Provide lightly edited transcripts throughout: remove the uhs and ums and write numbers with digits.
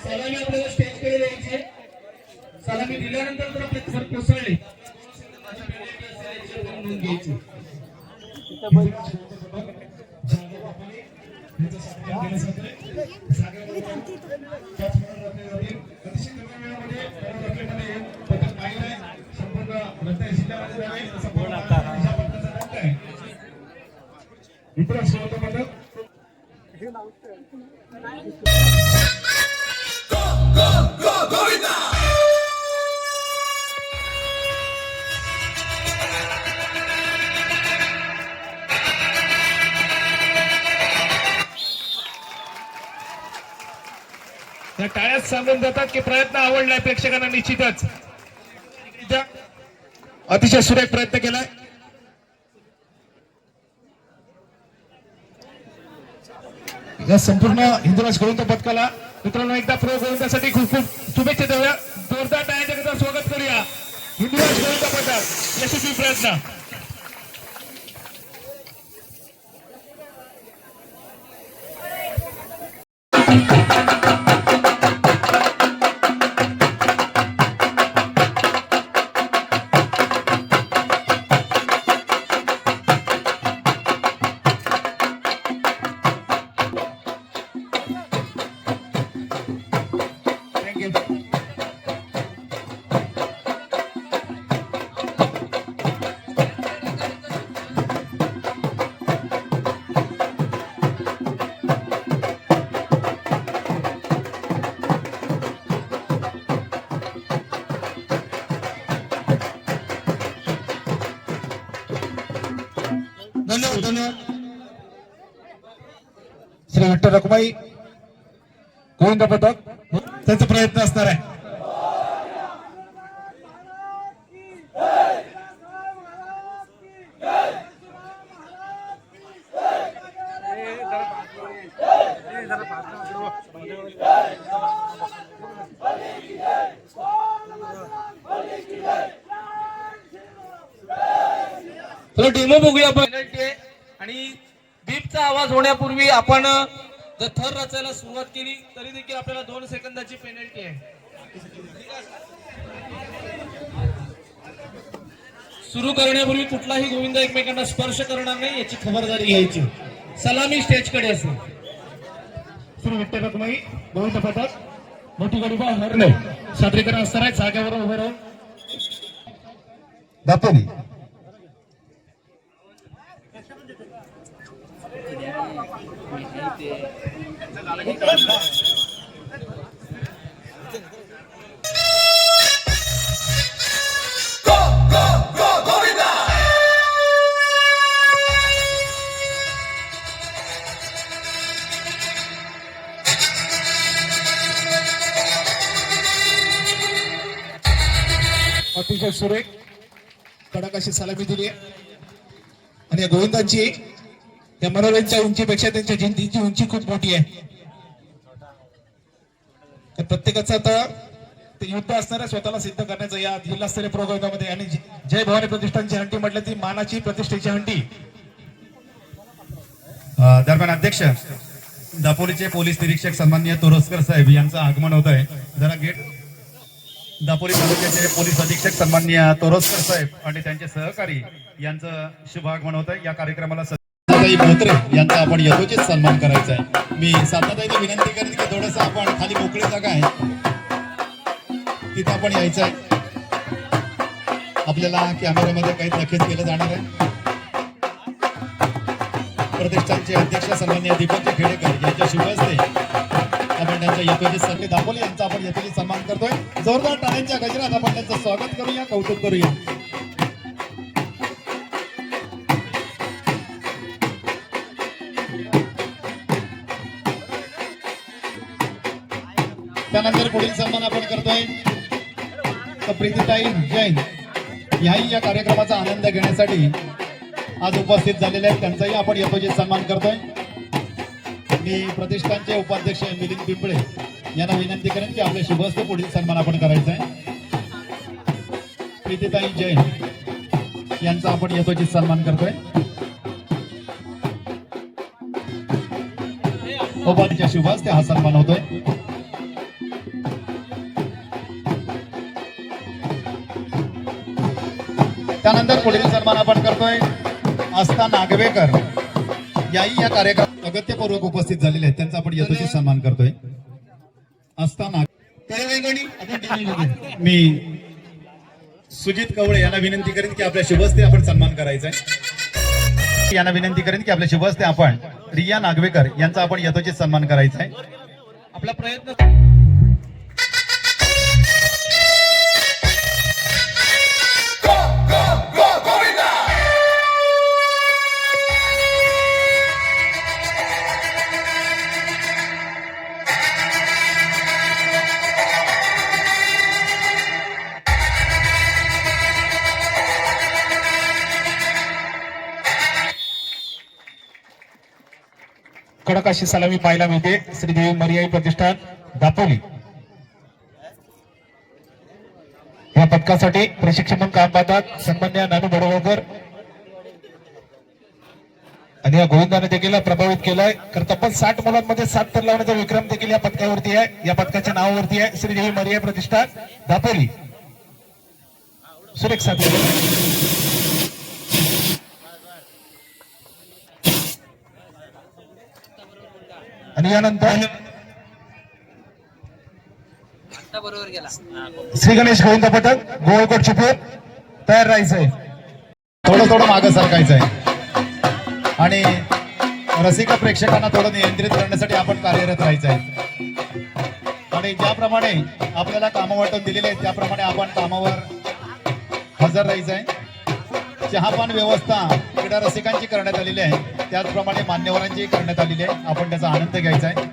सलामी आपल्याला स्टेजकडे द्यायची. सलामी दिल्यानंतर जर आपले सर कोसळले घ्यायची. टाळ्याच सांगून जातात की प्रयत्न आवडलाय प्रेक्षकांना निश्चितच. अतिशय सुरेख प्रयत्न केलाय. या संपूर्ण हिंदुराज गोविंद पथकाला मित्रांनो एकदा प्रो गोविंदासाठी खूप खूप शुभेच्छा देऊया. जोरदार टाळ्यांच्या स्वागत करूया. हिंदुराज गोविंद पथक यशस्वी प्रयत्न. धन्यवाद. श्री विठ्ठल रखुमाई गोविंद पथक त्यांचा प्रयत्न असणार आहे. डेमो बघूया आपण. आणि बीपचा आवाज होण्यापूर्वी आपण जर थर रचायला सुरुवात केली तरी देखील आपल्याला 2 सेकंदाची पेनल्टी आहे. सुरू करण्यापूर्वी कुठलाही गोविंद एकमेकांना स्पर्श करणार नाही याची खबरदारी घ्यायची. सलामी स्टेजकडे असेल. श्री विठ्ठल रखुमाई गोविंद पथक मोठी गाडी बा हरणे सादरीकरण असणार आहे. जागेवर उभे राहून दापोली अतिशय सुरेख कडक अशी सलामी दिली आहे. आणि गोविंदांची त्या मनोरंजनच्या उंचीपेक्षा त्यांच्या जिंतीची उंची खूप मोठी आहे. तर प्रत्येकाचं आता ते युद्ध असणार आहे स्वतःला सिद्ध करण्याचं या जिल्हास्तरीय प्रोग्रामामध्ये. आणि जय भवानी प्रतिष्ठानची हंडी म्हटलं ती मानाची प्रतिष्ठेची हंडी. दरम्यान अध्यक्ष दापोलीचे पोलीस निरीक्षक सन्माननीय तोरसकर साहेब यांचं आगमन होत आहे. जरा गेट दापोली तालुक्याचे पोलीस अधीक्षक सन्माननीय तोरसकर साहेब आणि त्यांचे सहकारी यांचं शुभ आगमन होत आहे. या कार्यक्रमाला बोत्रे यांचा आपण यथोचित सन्मान करायचा आहे. मी साताताईला विनंती करेन की थोडंसं आपण खाली मोकळी जागा आहे तिथं आपण यायचं आहे. आपल्याला कॅमेऱ्यामध्ये काही नखीत केलं जाणार आहे. प्रतिष्ठानचे अध्यक्ष सन्माननीय दीपकजी खेडेकर यांच्या शुभ हस्ते आपण त्यांच्या यथोचित सन्मान दापोली यांचा आपण यथोचित सन्मान करतोय. जोरदार टाळ्यांच्या गजरात आपण त्यांचं स्वागत करूया, कौतुक करूया. त्यानंतर पुढील सन्मान आपण करतोय तर प्रीतीताई जैन याही या कार्यक्रमाचा आनंद घेण्यासाठी आज उपस्थित झालेले आहेत. त्यांचाही आपण यथोचित सन्मान करतोय. मी प्रतिष्ठानचे उपाध्यक्ष मिलिंद पिंपळे यांना विनंती करेन की आपल्या शुभ हस्ते पुढील सन्मान आपण करायचा आहे. प्रीतीताई जैन यांचा आपण यथोचित सन्मान करतोय. उपाध्यक्ष शुभ हस्ते हा सन्मान होतोय. त्यानंतर पुढील सन्मान आपण करतोय आस्था नागवेकर याही या कार्यक्रमात अगत्यपूर्वक उपस्थित झालेले आहेत. त्यांचा आपण यथोचित सन्मान करतोय. आस्था नाग मी सुजित कवळे यांना विनंती करेन की आपल्या शुभहस्ते आपण सन्मान करायचा आहे. यांना विनंती करेन की आपल्या शुभहस्ते आपण रिया नागवेकर यांचा आपण यथोचित सन्मान करायचा आहे. आपला प्रयत्न कडक अशी सलामी पाहायला मिळते. श्रीदेवी मर्याई प्रतिष्ठान दापोली या पदकासाठी प्रशिक्षक म्हणून काम पाहतात सन्मान्य नानू बडवळकर आणि या गोविंदाने देखील प्रभावित केलाय. तर तब्बल 60 मुलांमध्ये 7 तर लावण्याचा विक्रम देखील या पदकावरती आहे. या पदकाच्या नावावरती आहे श्रीदेवी मर्याई प्रतिष्ठान दापोली. सुरेख साथ आणि यानंतर श्री गणेश गोविंद पथक गोळकोट चिपळूण तयार राहायचंय. थोडं मागं सरकायचं आहे आणि रसिक प्रेक्षकांना थोडं नियंत्रित करण्यासाठी आपण कार्यरत राहायचं आहे. आणि ज्याप्रमाणे आपल्याला कामं वाटून दिलेले आहेत त्याप्रमाणे आपण कामावर हजर राहायचं आहे. चहापान व्यवस्था क्रीडा रसिकांची करण्यात आलेली आहे. त्याचप्रमाणे मान्यवरांची करण्यात आलेली आहे. आपण त्याचा आनंद घ्यायचा आहे.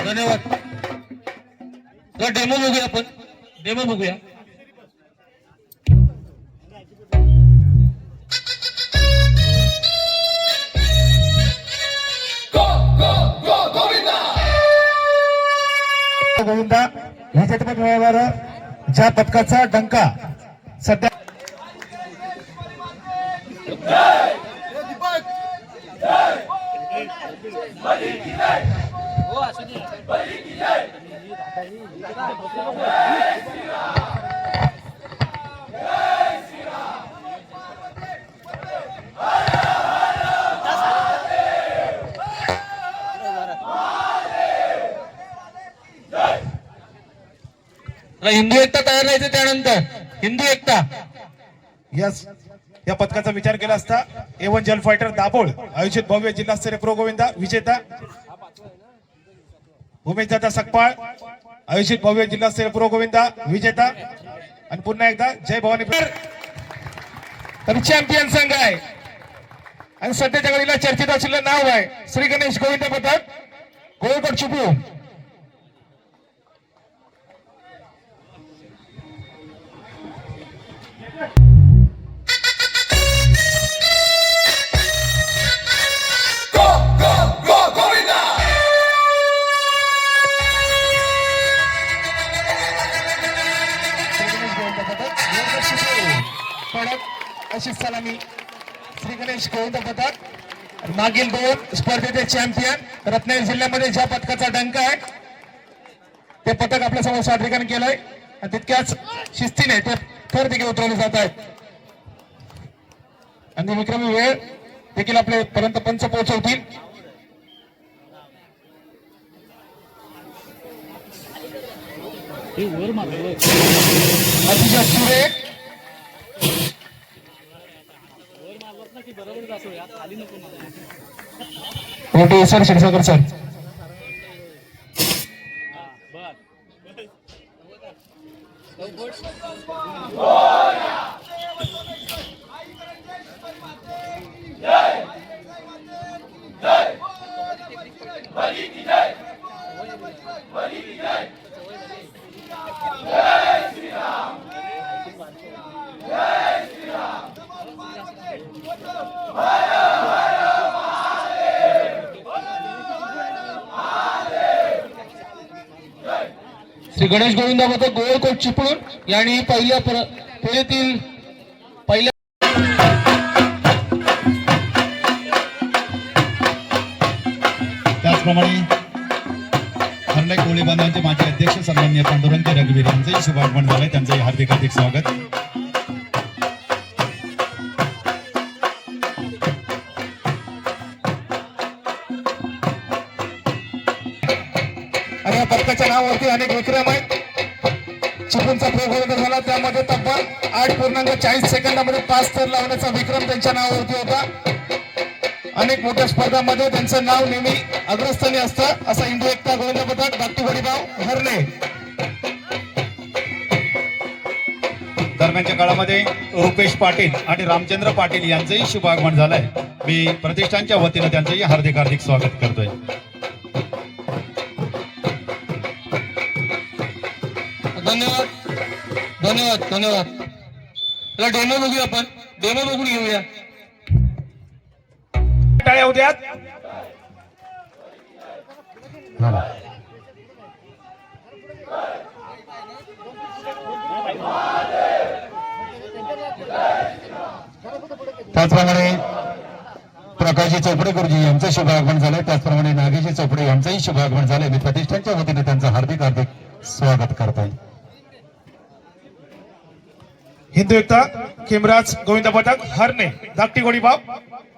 धन्यवाद. डेमो बघूया आपण. डेमो बघूया. गोविंदा विजेतेपद मिळवणार ज्या पदकाचा डंका सध्या हिंदू एकता तयार राहायचं. त्यानंतर हिंदू एकता यस या पदकाचा विचार केला असता A1 जल फायटर दाभोळ आयोजित भव्य जिल्हास्तरीय प्रो गोविंदा विजेता उमेश दादा सकपाळ आयोजित भव्य जिल्हास्तरीय प्रो गोविंदा विजेता. आणि पुन्हा एकदा जय भवानी तर चॅम्पियन संघ आहे आणि सध्याच्या घडीला चर्चेत असलेलं नाव आहे श्री गणेश गोविंद पथक गोळकोट चिपळूण. अशी सलामी श्री गणेश गोविंद पथक मागील 2 स्पर्धेचे चॅम्पियन रत्नागिरी जिल्ह्यामध्ये ज्या पथकाचा डंका आहे ते पथक आपल्या समोर सादरीकरण केलंय आणि तितक्याच शिस्तीने ते थर देखील उतरवले जात आहेत आणि विक्रमी वेळ देखील आपल्या पर्यंत पंच पोहोचवतील. अतिशय सुरेख सर शिरसागर सर श्री गणेश गोविंदा पथक गोळकोट चिपळूण यांनी पहिल्या फेरीतील पहिल्या त्याचप्रमाणे हरणे कोळी बांधवांचे माजी अध्यक्ष सन्माननीय पांडुरंग रघुवीर यांचंही शुभागमन झालंय, त्यांचंही हार्दिक हार्दिक स्वागत. आणि या पथकाच्या नावावरती अनेक विक्रम आहेत. चिपळूणचा प्रयोग झाला, त्यामध्ये तब्बल 8.40 सेकंदामध्ये 5 थर लावण्याचा विक्रम त्यांच्या नावावरती होता. अनेक मोठ्या स्पर्धांमध्ये त्यांचं नाव नेहमी अग्रस्थानी असतं. असा हिंदू एकता गोविंद पथक धाकटी वडीबाव हरणे. दरम्यानच्या काळामध्ये रुपेश पाटील आणि रामचंद्र पाटील यांचंही शुभागमन झालंय. मी प्रतिष्ठानच्या वतीनं त्यांचंही हार्दिक हार्दिक स्वागत करतोय. धन्यवाद धन्यवाद धन्यवाद. चला डेमो बघूया, आपण डेमो बघून घेऊया. टाळ्या उद्यात. त्याचप्रमाणे प्रकाशजी चोपडे गुरुजी यांचं शुभागमन झालंय. त्याचप्रमाणे नागेशजी चोपडे यांचंही शुभागमन झालंय. मी प्रतिष्ठानच्या वतीने त्यांचं हार्दिक हार्दिक स्वागत करतोय. हिंदू एकता खेमराज गोविंद पथक हरणे धाकटी गोडीबाव.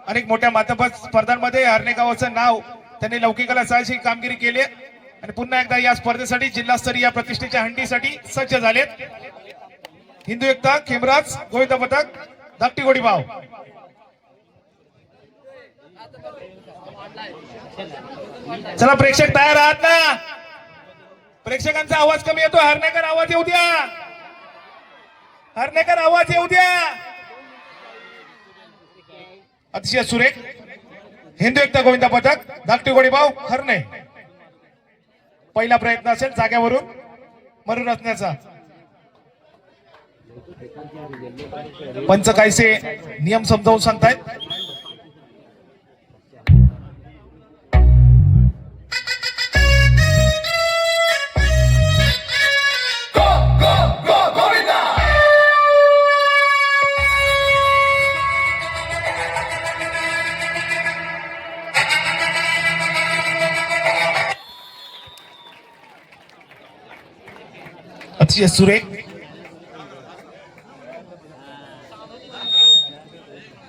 अनेक मोठ्या मातबर स्पर्धांमध्ये हरणे गावाचं नाव त्यांनी लौकिकाला साहसी कामगिरी केली आणि पुन्हा एकदा या स्पर्धेसाठी जिल्हास्तरीय प्रतिष्ठेच्या हंडीसाठी सज्ज झालेत. हिंदू एकता खेमराज गोविंद पथक धाकटी गोडीबाव. चला प्रेक्षक तयार आहात ना? प्रेक्षकांचा आवाज कमी येतो. हरणेकर आवाज येऊ द्या. हरणेकर आवाज येऊ द्या. अतिशय सुरेख. हिंदू एकता गोविंदा पथक धाकटी गोडीबाव हरणे. पहिला प्रयत्न असेल जाग्यावरून मरून रचण्याचा. पंच कायसे नियम समजावून सांगतायत. अतिशय सुरेख.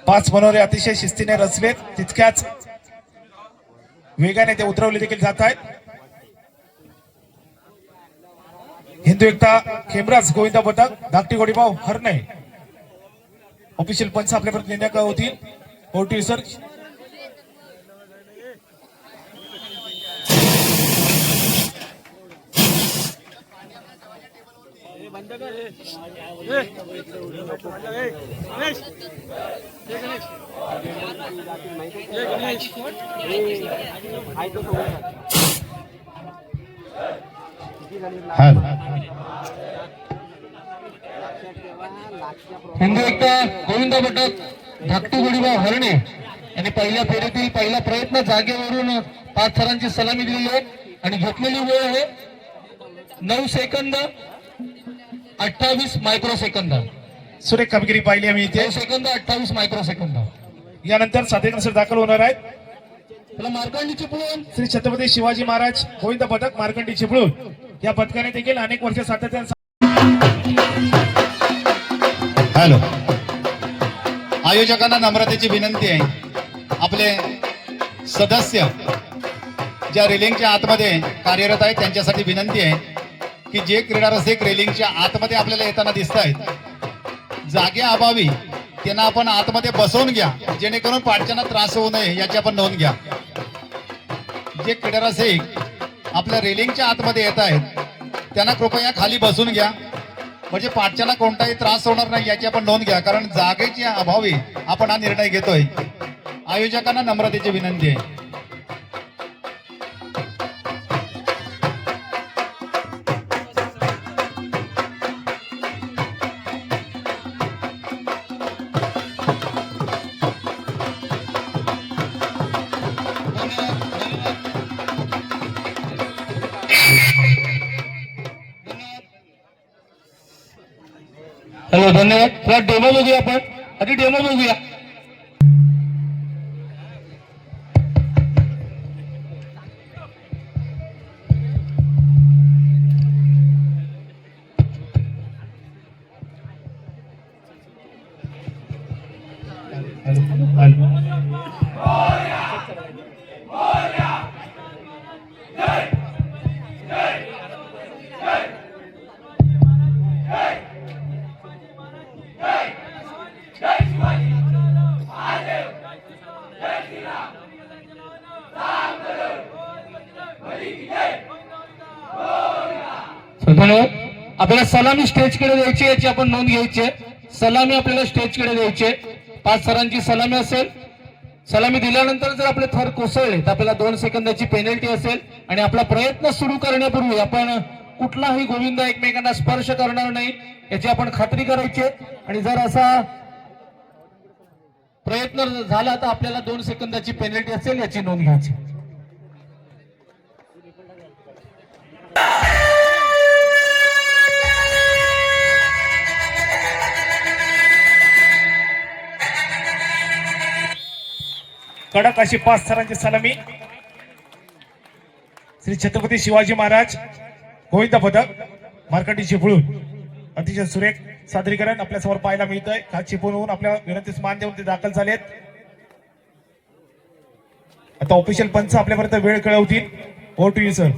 5 मनोरे अतिशय शिस्तीने रचलेत. तितक्याच वेगाने ते उतरवले देखील जात आहेत. हिंदू एकता खेमराज गोविंदा पथक धाकटी गोडीबाव हरणे. ऑफिशियल पंच आपल्यापर्यंत नेण्यात होतील. ओटी सर. हिंदू एकता गोविंदा पथक धाकटी गोडीबाव हरणे यांनी पहिल्या फेरीतील पहिला प्रयत्न जागेवरून 5 थरांची सलामी दिलेली आहे आणि घेतलेली वेळ आहे 9 सेकंद 28 मायक्रोसेकंद. सुरेख कामगिरी पाहिली आम्ही इथे. 9 सेकंद 28 मायक्रोसेकंद. यानंतर साधेकर सर दाखल होणार आहेत. त्याला मार्कंडी चिपळूण श्री छत्रपती शिवाजी महाराज गोविंद पथक मार्कंडी चिपळूण या पथकाने देखील अनेक वर्ष सातत्याने. हॅलो. आयोजकांना नम्रतेची विनंती आहे. आपले सदस्य ज्या रेलिंगच्या आतमध्ये कार्यरत आहेत त्यांच्यासाठी विनंती आहे की जे क्रीडा रसिक रेलिंगच्या आतमध्ये आपल्याला येताना दिसत आहेत, जागे अभावी त्यांना आपण आतमध्ये बसवून घ्या, जेणेकरून पाठच्यांना त्रास होऊ नये याची आपण नोंद घ्या. जे क्रीडा रसिक आपल्या रेलिंगच्या आतमध्ये येत आहेत त्यांना कृपया खाली बसून घ्या, म्हणजे पाठच्याला कोणताही त्रास होणार नाही याची आपण नोंद घ्या. कारण जागेच्या अभावी आपण हा निर्णय घेतोय. आयोजकांना नम्रतेची विनंती आहे. धन्यवाद. थोडा डेमो बघूया आपण, आधी डेमो बघूया. धन्यवाद. आपल्याला सलामी स्टेजकडे द्यायची, याची आपण नोंद घ्यायची आहे. सलामी आपल्याला स्टेजकडे द्यायची आहे. 5 सरांची सलामी असेल. सलामी दिल्यानंतर जर आपले थर कोसळले तर आपल्याला 2 सेकंदाची पेनल्टी असेल. आणि आपला प्रयत्न सुरू करण्यापूर्वी आपण कुठलाही गोविंदा एकमेकांना स्पर्श करणार नाही याची आपण खात्री करायची आहे. आणि जर असा प्रयत्न झाला तर आपल्याला 2 सेकंदाची पेनल्टी असेल, याची नोंद घ्यायची. कडक अशी 5 सरांची सलामी. श्री छत्रपती शिवाजी महाराज गोविंदा पदक मार्कंडी चिपळूण. अतिशय सुरेख सादरीकरण आपल्या समोर पाहायला मिळतंय. का चिपळूण आपल्या विनंतीस मान देऊन ते दाखल झालेत. आता ऑफिशियल पंच आपल्यापर्यंत वेळ कळवतील. Over to you sir.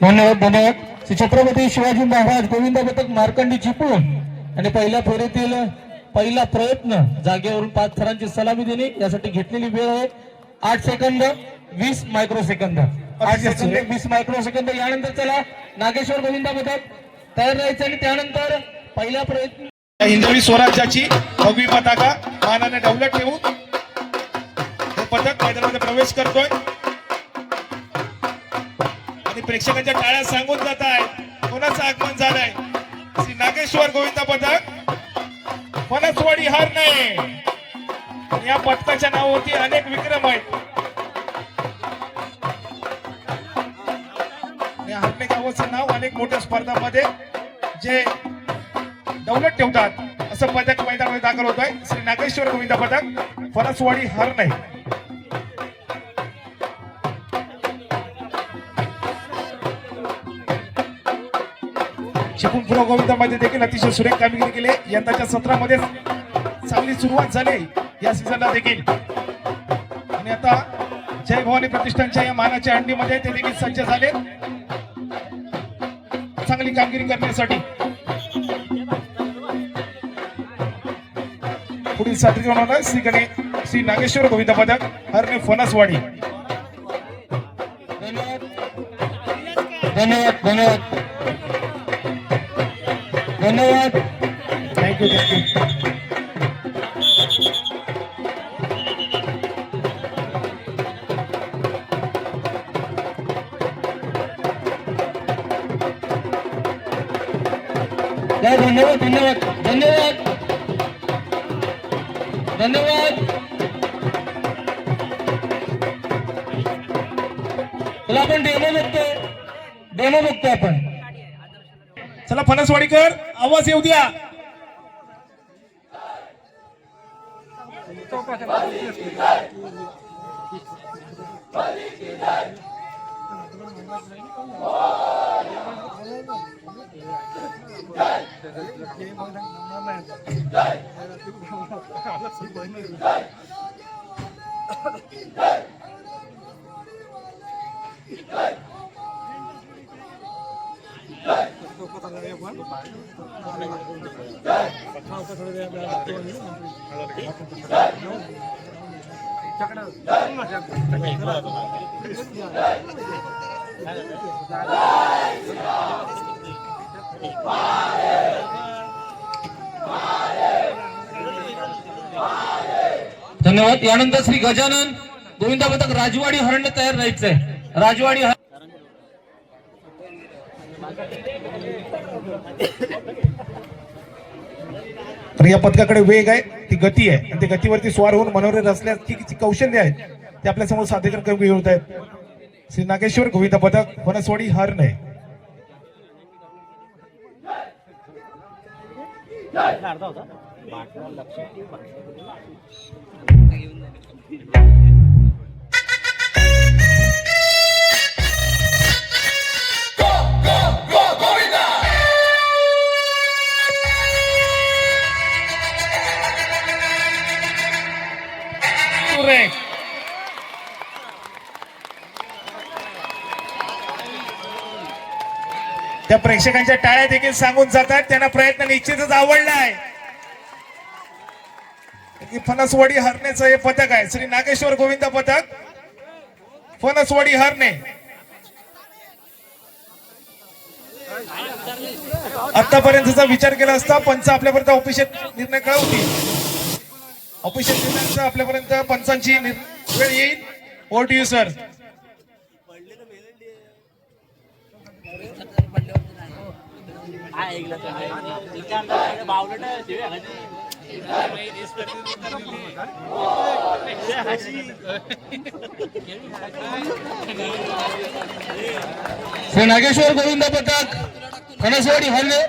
धन्यवाद. धन्यवाद. श्री छत्रपती शिवाजी महाराज गोविंदा पदक मार्कंडी चिपळूण. आणि पहिल्या फेरीतील पहिला प्रयत्न जागेवरून 5 थरांची सलामी देणे यासाठी घेतलेली वेळ आहे 8 सेकंद 20 मायक्रोसेकंद. 8 second 20 microsecond. यानंतर चला नागेश्वर गोविंदा पदक तयार राहायचं. आणि त्यानंतर पहिला प्रयत्न हिंदवी स्वराज्याची भव्य पताका मानाने डवलत ठेवून हे पथक मैदानामध्ये प्रवेश करतोय. आणि प्रेक्षकांच्या टाळ्या सांगून जात आहे कोणाचं आगमन झालंय. श्री नागेश्वर गोविंदा पथक फणसवाडी हार नाही. या पथकाच्या नावावरती अनेक विक्रम आहेत. या हरणे गावाचं नाव अनेक मोठ्या स्पर्धांमध्ये जे दौलत ठेवतात असं पदक मैदानामध्ये दाखल होत आहे. श्री नागेश्वर गोविंदा पदक फणसवाडी हार नाही. चिपळूण प्रो गोविंदामध्ये देखील अतिशय सुरेख कामगिरी केली. यंदाच्या सत्रामध्ये चांगली सुरुवात झाली या सीझनला देखील. आणि आता जय भवानी प्रतिष्ठानच्या या मानाच्या अंडीमध्ये ते देखील सज्ज झाले चांगली कामगिरी करण्यासाठी. पुढील सादरीकरण होणार श्री नागेश्वर गोविंदा पदक हरणे फणसवाडी. धन्यवाद. धन्यवाद. धन्यवाद. धन्यवाद. थँक्यू. थँक्यू. धन्यवाद. धन्यवाद. धन्यवाद. धन्यवाद. चला आपण डेमो बघतो आपण. चला फणसवाडीकर आवाज येऊ द्या. धन्यवाद. यानंतर श्री गजानन गोविंदा पथक राजवाडी हरणे तयार राहायचंय. राजवाडी तर या पथकाकडे वेग आहे, ती गती आहे आणि ती गतीवरती स्वार होऊन मनोरथ असल्याची जी कौशल्य आहे ते आपल्या समोर सादरीकरण करून होत आहेत. श्री नागेश्वर गोविंदा पथक फणसवाडी हरणे. त्या प्रेक्षकांच्या टाळ्या देखील सांगून जातात, त्यांना प्रयत्न निश्चितच आवडला आहे. फणसवाडी हरण्याचं हे पथक आहे, श्री नागेश्वर गोविंदा पथक फणसवाडी हरणे. आतापर्यंतचा विचार केला असता पंच आपल्यापर्यंत ऑफिशियल निर्णय कळवतील. ऑफिशियल निर्णयाचा आपल्यापर्यंत पंचांची वेळ येईल. Over to you sir. Shri Nageshwar Govinda पथक फणसवाडी हरणे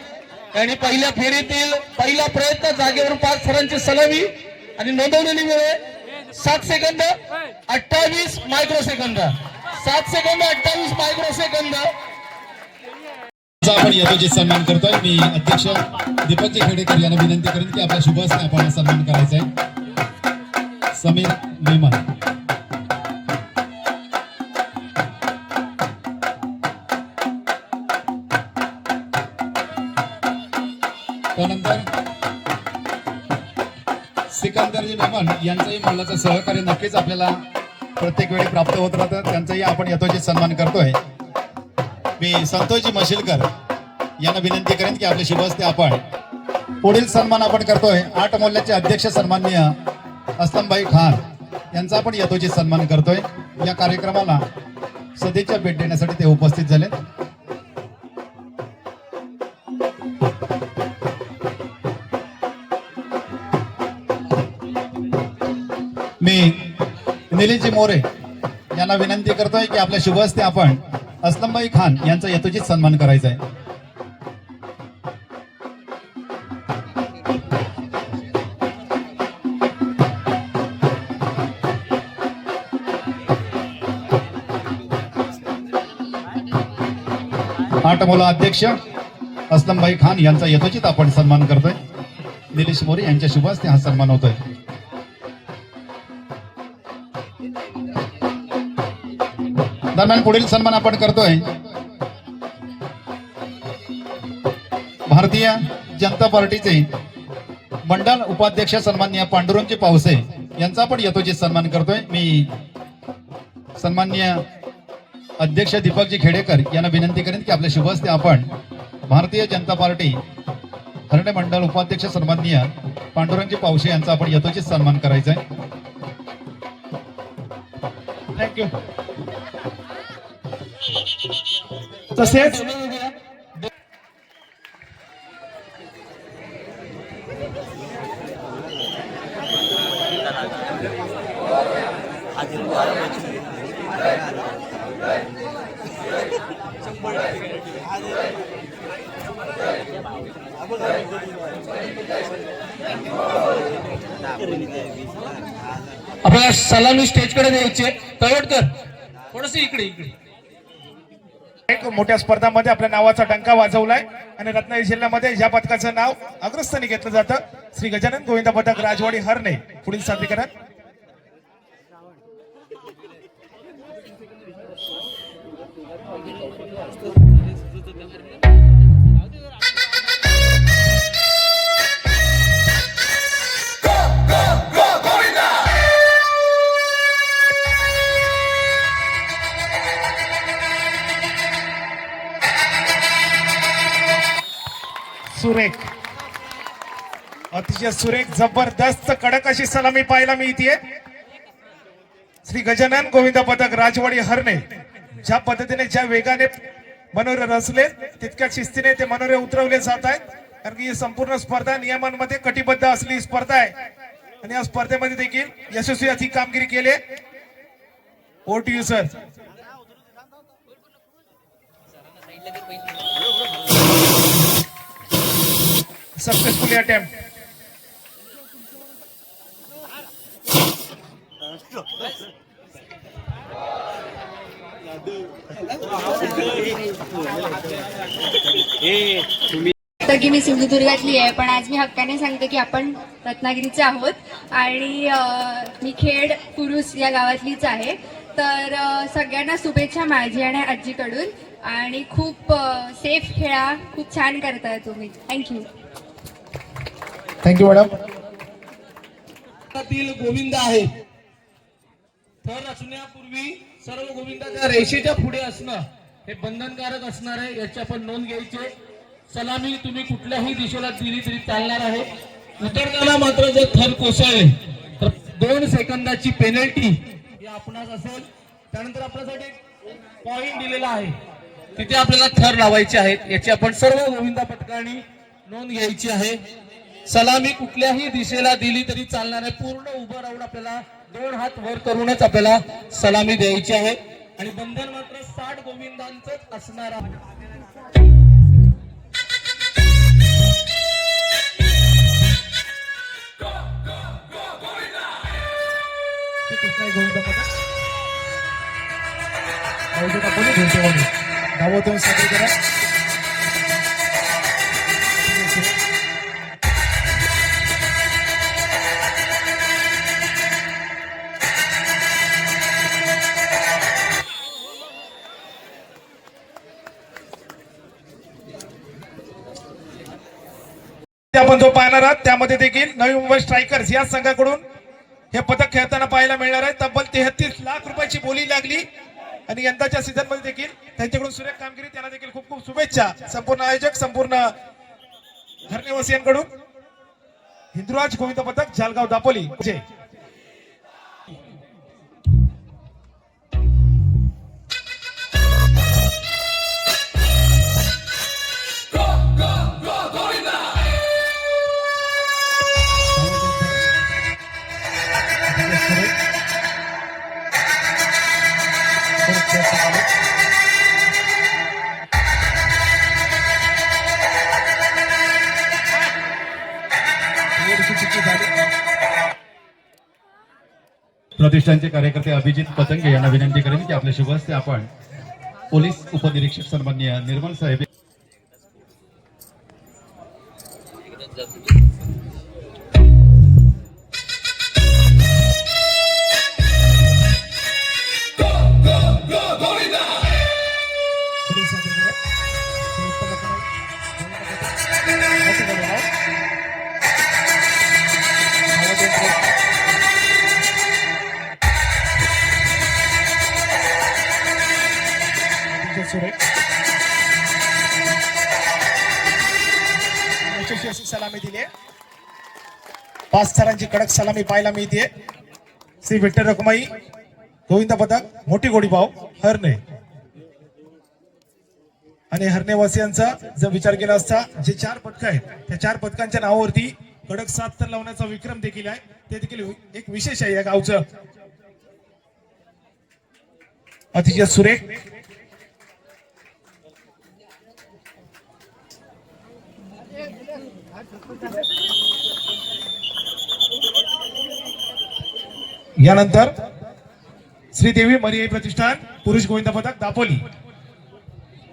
यांनी पहिल्या फेरीतील पहिला प्रयत्न जागेवरून 5 थरांची सलामी आणि नोंदवलेली वेळ आहे 7 सेकंद 28 मायक्रोसेकंद. 7 second 28 microsecond. आपण यथोचित सन्मान करतोय. मी अध्यक्ष दीपकजी खेडेकर यांना विनंती करेन की आपल्या शुभ हस्ते आपण सन्मान करायचा आहे. समीर मेमन. त्यानंतर सिकंदरजी मेमन यांचंही मोलाचं सहकार्य नक्कीच आपल्याला प्रत्येक वेळी प्राप्त होत राहतं. त्यांचाही आपण यथोचित सन्मान करतोय. मी संतोषजी मशिलकर यांना विनंती करेन की आपल्या शुभ हस्ते आपण पुढील सन्मान आपण करतोय. 8 मोल्याचे अध्यक्ष सन्माननीय असलमभाई खान यांचा आपण यथोचित सन्मान करतोय. या कार्यक्रमाला सदिच्छा भेट देण्यासाठी ते उपस्थित झाले. मी निलेशजी मोरे यांना विनंती करतोय की आपल्या शुभ हस्ते आपण असलमभाई खान यांचा यथोचित सन्मान करायचा आहे. आठमोला अध्यक्ष असलमभाई खान यांचा यथोचित आपण सन्मान करतोय. निलेश मोरे यांच्या शुभ हस्ते हा सन्मान होतोय. दरम्यान पुढील सन्मान आपण करतोय भारतीय जनता पार्टीचे मंडल उपाध्यक्ष सन्माननीय पांडुरंगजी पावसे यांचा आपण यथोचित सन्मान करतोय. मी सन्माननीय अध्यक्ष दीपकजी खेडेकर यांना विनंती करेन की आपल्या शुभ हस्ते आपण भारतीय जनता पार्टी हरणे मंडल उपाध्यक्ष सन्माननीय पांडुरंगजी पावसे यांचा आपण यथोचित सन्मान करायचा आहे. थँक्यू. तसेच आपल्याला सलामी स्टेजकडे द्यायचे. तळवटकर थोडस इकडे. एक मोठ्या स्पर्धामध्ये आपल्या नावाचा डंका वाजवलाय आणि रत्नागिरी जिल्ह्यामध्ये या पथकाचं नाव अग्रस्थानी घेतलं जातं. श्री गजानन गोविंदा पथक राजवाडी हरणे. पुढील सादरीकरण. सुरेख. अतिशय सुरेख जबरदस्त कडक अशी सलामी पाहायला मिळतीये. श्री गजानन गोविंद पथक राजवाडी हरणे ज्या पद्धतीने ज्या वेगाने मनोरे रचले तितक्या शिस्तीने ते मनोरे उतरवले जात आहेत. कारण की ही संपूर्ण स्पर्धा नियमांमध्ये कटिबद्ध असलेली स्पर्धा आहे आणि या स्पर्धेमध्ये देखील यशस्वी अशी कामगिरी केली. Over to you sir. Successfully attempt. तर की मी सिंधुदुर्गातली आहे, पण आज मी हक्काने सांगते की आपण रत्नागिरीचे आहोत आणि मी खेड पुरुष या गावातलीच आहे. तर सगळ्यांना शुभेच्छा माझी आणि आजीकडून आणि खूप सेफ खेळा, खूप छान करताय तुम्ही. थँक्यू. Thank you madam. गोविंद आहे. थर असण्यापूर्वी सर्व गोविंदाच्या रेषेच्या पुढे असणं हे बंधनकारक असणार आहे, याची आपण नोंद घ्यायची. सलामी तुम्ही कुठल्याही दिशेला दिली तरी चालणार आहे. उतरताना मात्र जर थर कोसळले तर 2 सेकंदाची पेनल्टी ही आपणास असेल. त्यानंतर आपल्यासाठी पॉइंट दिलेला आहे, तिथे आपल्याला थर लावायचे आहेत, याची आपण सर्व गोविंदा पथकांनी नोंद घ्यायची आहे. सलामी कुठल्याही दिशेला दिली तरी चालणार आहे. पूर्ण उभं राहून आपल्याला 2 हात वर करूनच आपल्याला सलामी द्यायची आहे आणि बंधन मात्र 60 गोविंदांचंच असणार आहे. धावतून सादर करा. आपण जो पाहणार आहात त्यामध्ये देखील नवी मुंबई स्ट्रायकर्स या संघाकडून हे पदक खेळताना पाहायला मिळणार आहे. तब्बल 33 लाख रुपयाची बोली लागली आणि यंदाच्या सीझन मध्ये देखील त्यांच्याकडून सुरेख कामगिरी. त्यांना देखील खूप खूप शुभेच्छा संपूर्ण आयोजक संपूर्ण हरणेवासियांकडून. हिंदुराज गोविंद पथक जालगाव दापोली. प्रतिष्ठानचे कार्यकर्ते अभिजित पतंगे यांना विनंती करेन की आपल्या शुभ हस्ते आपण पोलीस उपनिरीक्षक सन्माननीय निर्मल साहेब यशस्वी अशी सलामी दिली. 5 थरांची कडक सलामी पाहायला मिळते. श्री विठ्ठल रखुमाई गोविंद पथक मोठी गोडीभाव हरणे आणि हरणेवासियांचा जर विचार केला असता जे 4 पथक आहेत त्या 4 पथकांच्या नावावरती कडक 7 थर लावण्याचा विक्रम देखील आहे. ते देखील एक विशेष आहे या गावचं. अतिशय सुरेख यानंतर श्रीदेवी मरियाई प्रतिष्ठान पुरुष गोविंद पथक Dapoli.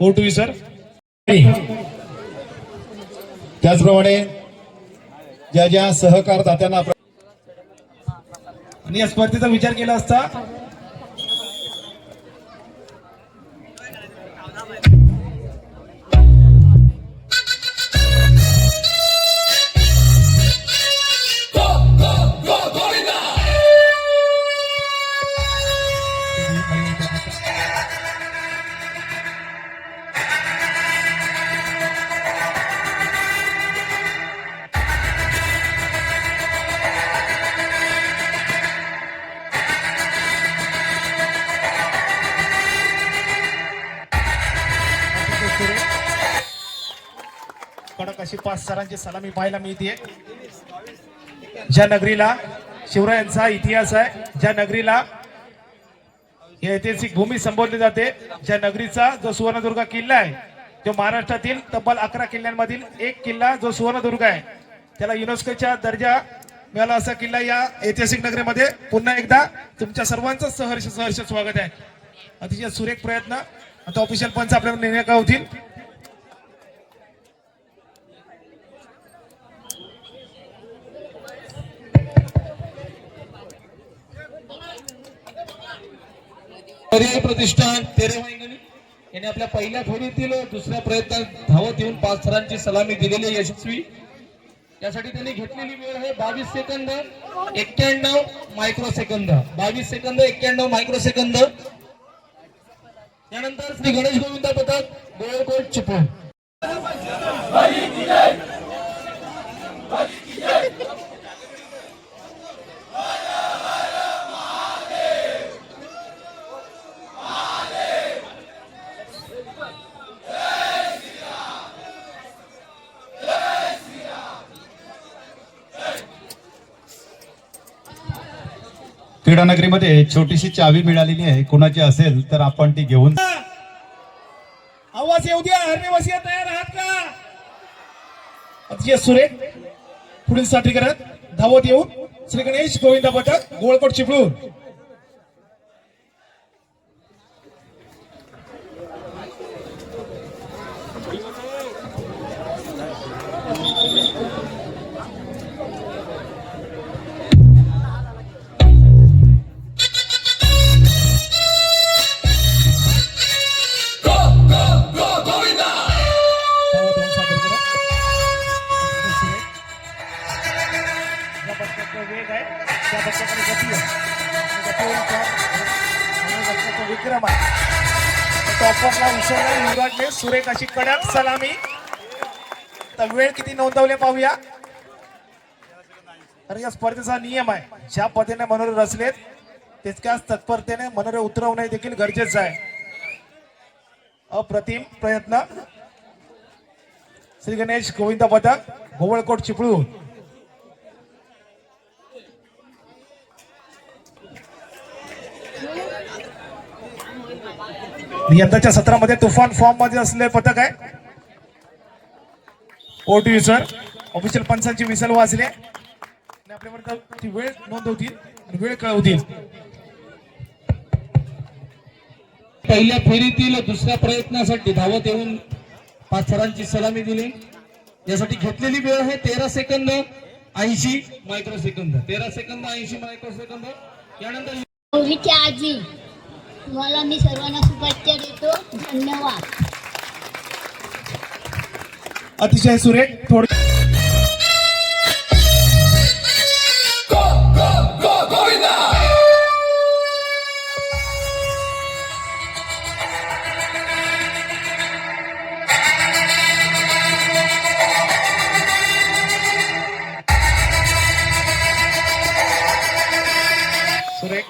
Over to you sir. त्याचप्रमाणे ज्या ज्या सहकार दात्यांना आणि या स्पर्धेचा विचार केला असता अशी 5 सरांची सलामी पाहायला मिळते. ज्या नगरीला शिवरायांचा इतिहास आहे, ज्या नगरीला ही ऐतिहासिक भूमी संबोधली जाते, ज्या नगरीचा जो सुवर्णदुर्ग किल्ला आहे तो महाराष्ट्रातील तब्बल 11 किल्ल्यांमधील एक किल्ला जो सुवर्णदुर्ग आहे त्याला युनेस्कोचा दर्जा मिळाला असा किल्ला या ऐतिहासिक नगरीमध्ये. पुन्हा एकदा तुमच्या सर्वांचं सहर्ष स्वागत आहे. अतिशय सुरेख प्रयत्न. आता ऑफिशियल पंच आपल्याला निर्णय कळवतील. पर्याय प्रतिष्ठान तेरेवाईगणी यांनी आपल्या पहिल्या फेरीतील दुसऱ्या प्रयत्नात धावत येऊन 5 थरांची सलामी दिलेली आहे यशस्वी. यासाठी त्यांनी घेतलेली वेळ आहे 22 सेकंद 91 मायक्रोसेकंद. 22 second 91 microsecond. त्यानंतर श्री गणेश गोविंद पथक गोळकोट चिपळूण. क्रीडानगरीमध्ये छोटीशी चावी मिळालेली आहे, कोणाची असेल तर आपण ती घेऊन. आवाज येऊ द्या. हरणेवासिया तयार आहात का? अतिशय सुरेख पुढील साठी करत धावत येऊन श्री गणेश गोविंद पथक गोळकोट चिपळूण. विक्रम आहे टॉपरला उसळला युवराजने सुरेख अशी कडक सलामी. तर वेळ किती नोंदवले पाहूया. तर या स्पर्धेचा नियम आहे ज्या पद्धतीने मनोरे रचलेत तितक्याच तत्परतेने मनोरे उतरवणे देखील गरजेचं आहे. अप्रतिम प्रयत्न. श्री गणेश गोविंद पथक गोवळकोट चिपळूण. यंदाच्या सत्रामध्ये तुफान फॉर्म मध्ये असलेले पथक आहे. ओटीव्ही सर ऑफिशियल पंचांची विसल वाचले आणि आपल्यावर ती वेळ नोंदवतील आणि वेळ कळवतील. पहिल्या फेरीतील दुसऱ्या प्रयत्नासाठी धावत येऊन 5 थरांची सलामी दिली. यासाठी घेतलेली वेळ आहे 13 सेकंद 80 मायक्रोसेकंद. 13 second 80 microsecond. यानंतर ओवीच्या आजी तुम्हाला मी सर्वांना शुभेच्छा देतो. धन्यवाद. अतिशय सुरेख. थोडी सुरेख.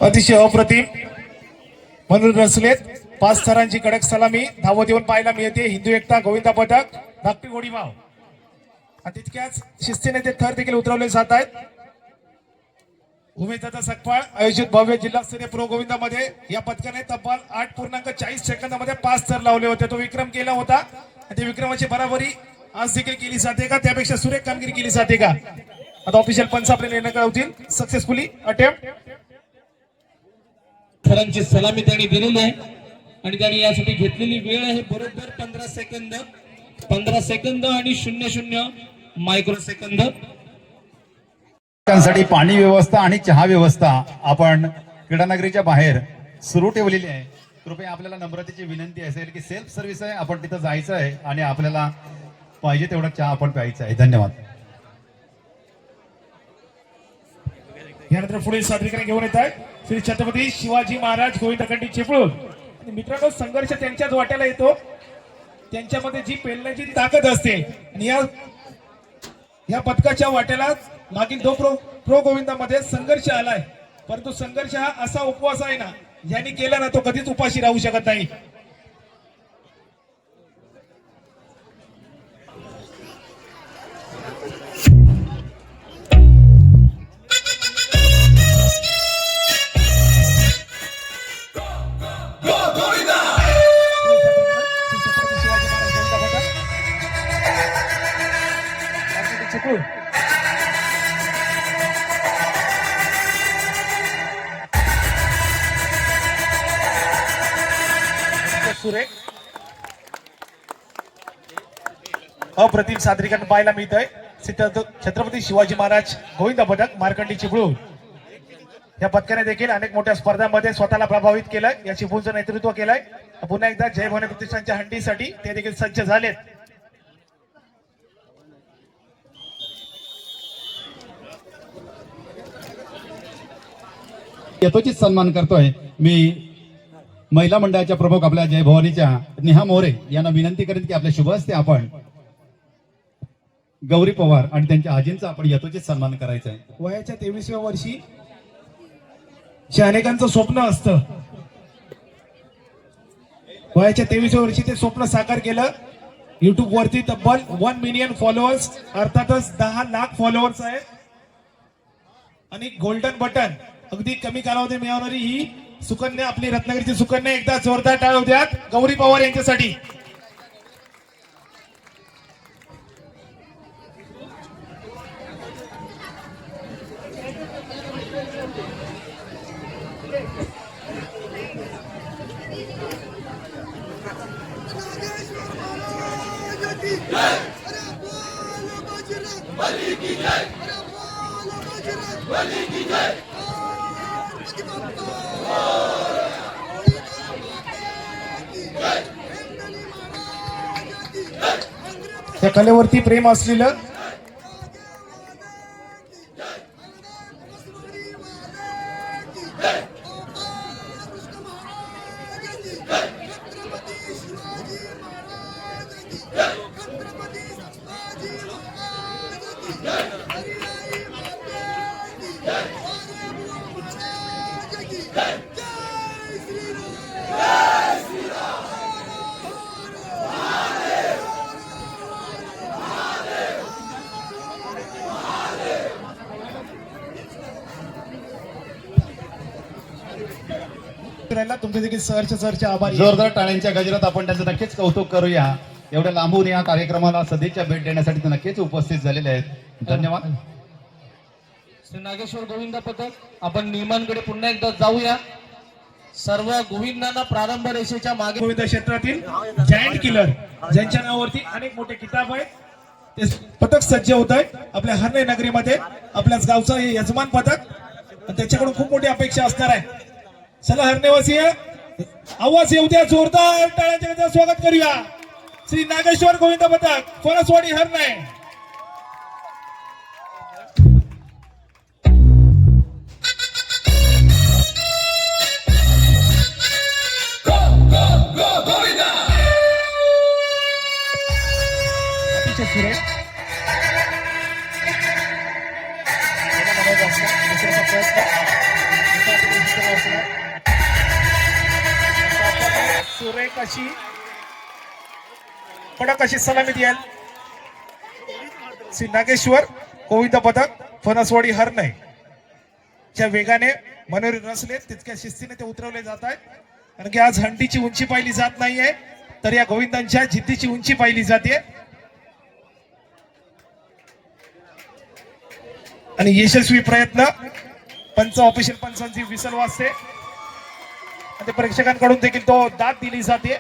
अतिशय अप्रतिम म्हणून रचलेत 5 थरांची कडक सलामी धावत येऊन पाहायला मिळते. हिंदू एकता गोविंदा पथक धाकटी गोडीबाव. आणि तितक्याच शिस्तीने ते थर देखील उतरवले जात आहेत. उमेदचा सकपाळ आयोजित भव्य जिल्हास्तरीय प्रो गोविंदामध्ये या पथकाने तब्बल 8.40 सेकंदामध्ये 5 थर लावले होते. तो विक्रम केला होता. त्या विक्रमाची बराबरी आज देखील केली जाते का? त्यापेक्षा सुरेख कामगिरी केली जाते का? आता ऑफिशियल पंच आपले निर्णय कळवतील. Successfully attempt. थरांची सलामी त्यांनी दिलेली आहे आणि त्यांनी यासाठी घेतलेली वेळ आहे बरोबर 15 सेकंद. 15 सेकंद आणि 00 मायक्रोसेकंद. साठी पाणी व्यवस्था आणि चहा व्यवस्था आपण क्रीडानगरीच्या बाहेर सुरू ठेवलेली आहे. कृपया आपल्याला नम्रतेची विनंती असेल की सेल्फ सर्व्हिस आहे, आपण तिथं जायचं आहे आणि आपल्याला पाहिजे तेवढा चहा आपण प्यायचा आहे. धन्यवाद. यानंतर पुढील सादरीकरण घेऊन येत आहेत श्री छत्रपती शिवाजी महाराज गोविंदखंडी चिपळूण. मित्रांनो, संघर्ष त्यांच्याच वाट्याला येतो. त्यांच्यामध्ये जी पेलण्याची ताकद असते आणि या पथकाच्या वाट्याला मागील 2 प्रो गोविंदामध्ये संघर्ष आलाय. परंतु संघर्ष हा असा उपवास आहे ना ज्यांनी केलं ना तो कधीच उपाशी राहू शकत नाही. सुरेख अप्रतिम सादरीकरण पाहायला मिळत आहे. छत्रपती शिवाजी महाराज गोविंद पदक मार्कंडी चिपळूण या पदकाने देखील अनेक मोठ्या स्पर्धांमध्ये स्वतःला प्रभावित केलंय. या चिपळूणचं नेतृत्व केलंय. पुन्हा एकदा जय भवानी प्रतिष्ठानच्या हंडीसाठी ते देखील सज्ज झालेत. यथोचित सन्मान करतोय. मी महिला मंडळाच्या प्रमुख आपल्या जय भवानीच्या नेहा मोरे यांना विनंती करेन की आपल्या शुभ हस्ते आपण गौरी पवार आणि त्यांच्या आजींचा आपण यथोचित सन्मान करायचा आहे. वयाच्या 23व्या वर्षी जे अनेकांचं स्वप्न असतं, वयाच्या 23व्या वर्षी ते स्वप्न साकार केलं. युट्यूब वरती तब्बल 1 मिलियन फॉलोअर्स, अर्थातच 10 लाख फॉलोअर्स आहेत. आणि गोल्डन बटन अगदी कमी कालावधी मिळवणारी ही सुकन्या, आपली रत्नागिरीची सुकन्या, एकदा जोरदार टाळ्या द्यात गौरी पवार यांच्यासाठी. त्या कलेवरती प्रेम असलेलं तुमचे देखील सरचे आभारी. जोरदार टाळ्यांच्या गजरात आपण त्यांचं नक्कीच कौतुक करूया. एवढ्या लांबून या कार्यक्रमाला सदिच्छा भेट देण्यासाठी ते नक्कीच उपस्थित झालेले आहेत. धन्यवाद. श्री नागेश्वर गोविंद पथक आपण नियमांकडे पुन्हा एकदा जाऊया. सर्व गोविंदांना प्रारंभ रेषेच्या मागे गोविंद क्षेत्रातील जायंट किलर ज्यांच्या नावावरती अनेक मोठे किताब आहेत, ते पथक सज्ज होत आहे आपल्या हरणे नगरीमध्ये. आपल्याच गावचं हे यजमान पथक, त्याच्याकडून खूप मोठी अपेक्षा असणार आहे. चला हरणेवासी आवाज येऊ द्या, जोरदार टाळ्यांच्या स्वागत करूया श्री नागेश्वर गोविंद पथक फणसवाडी हरणे. अतिशय सुरेख सुरेख अशी कडक अशी सलामी द्याल श्री नागेश्वर गोविंद पथक फणसवाडी हरणे. ज्या वेगाने मनोरे रचले तितक्या शिस्तीने ते उतरवले जात आहेत. कारण की आज हंडीची उंची पाहिली जात नाहीये, तर या गोविंदांच्या जिद्दीची उंची पाहिली जाते. आणि यशस्वी प्रयत्न पंच ऑफिशियल पंचांची विसल वाजते आणि प्रेक्षकांकडून देखील तो दाद दिली जाते.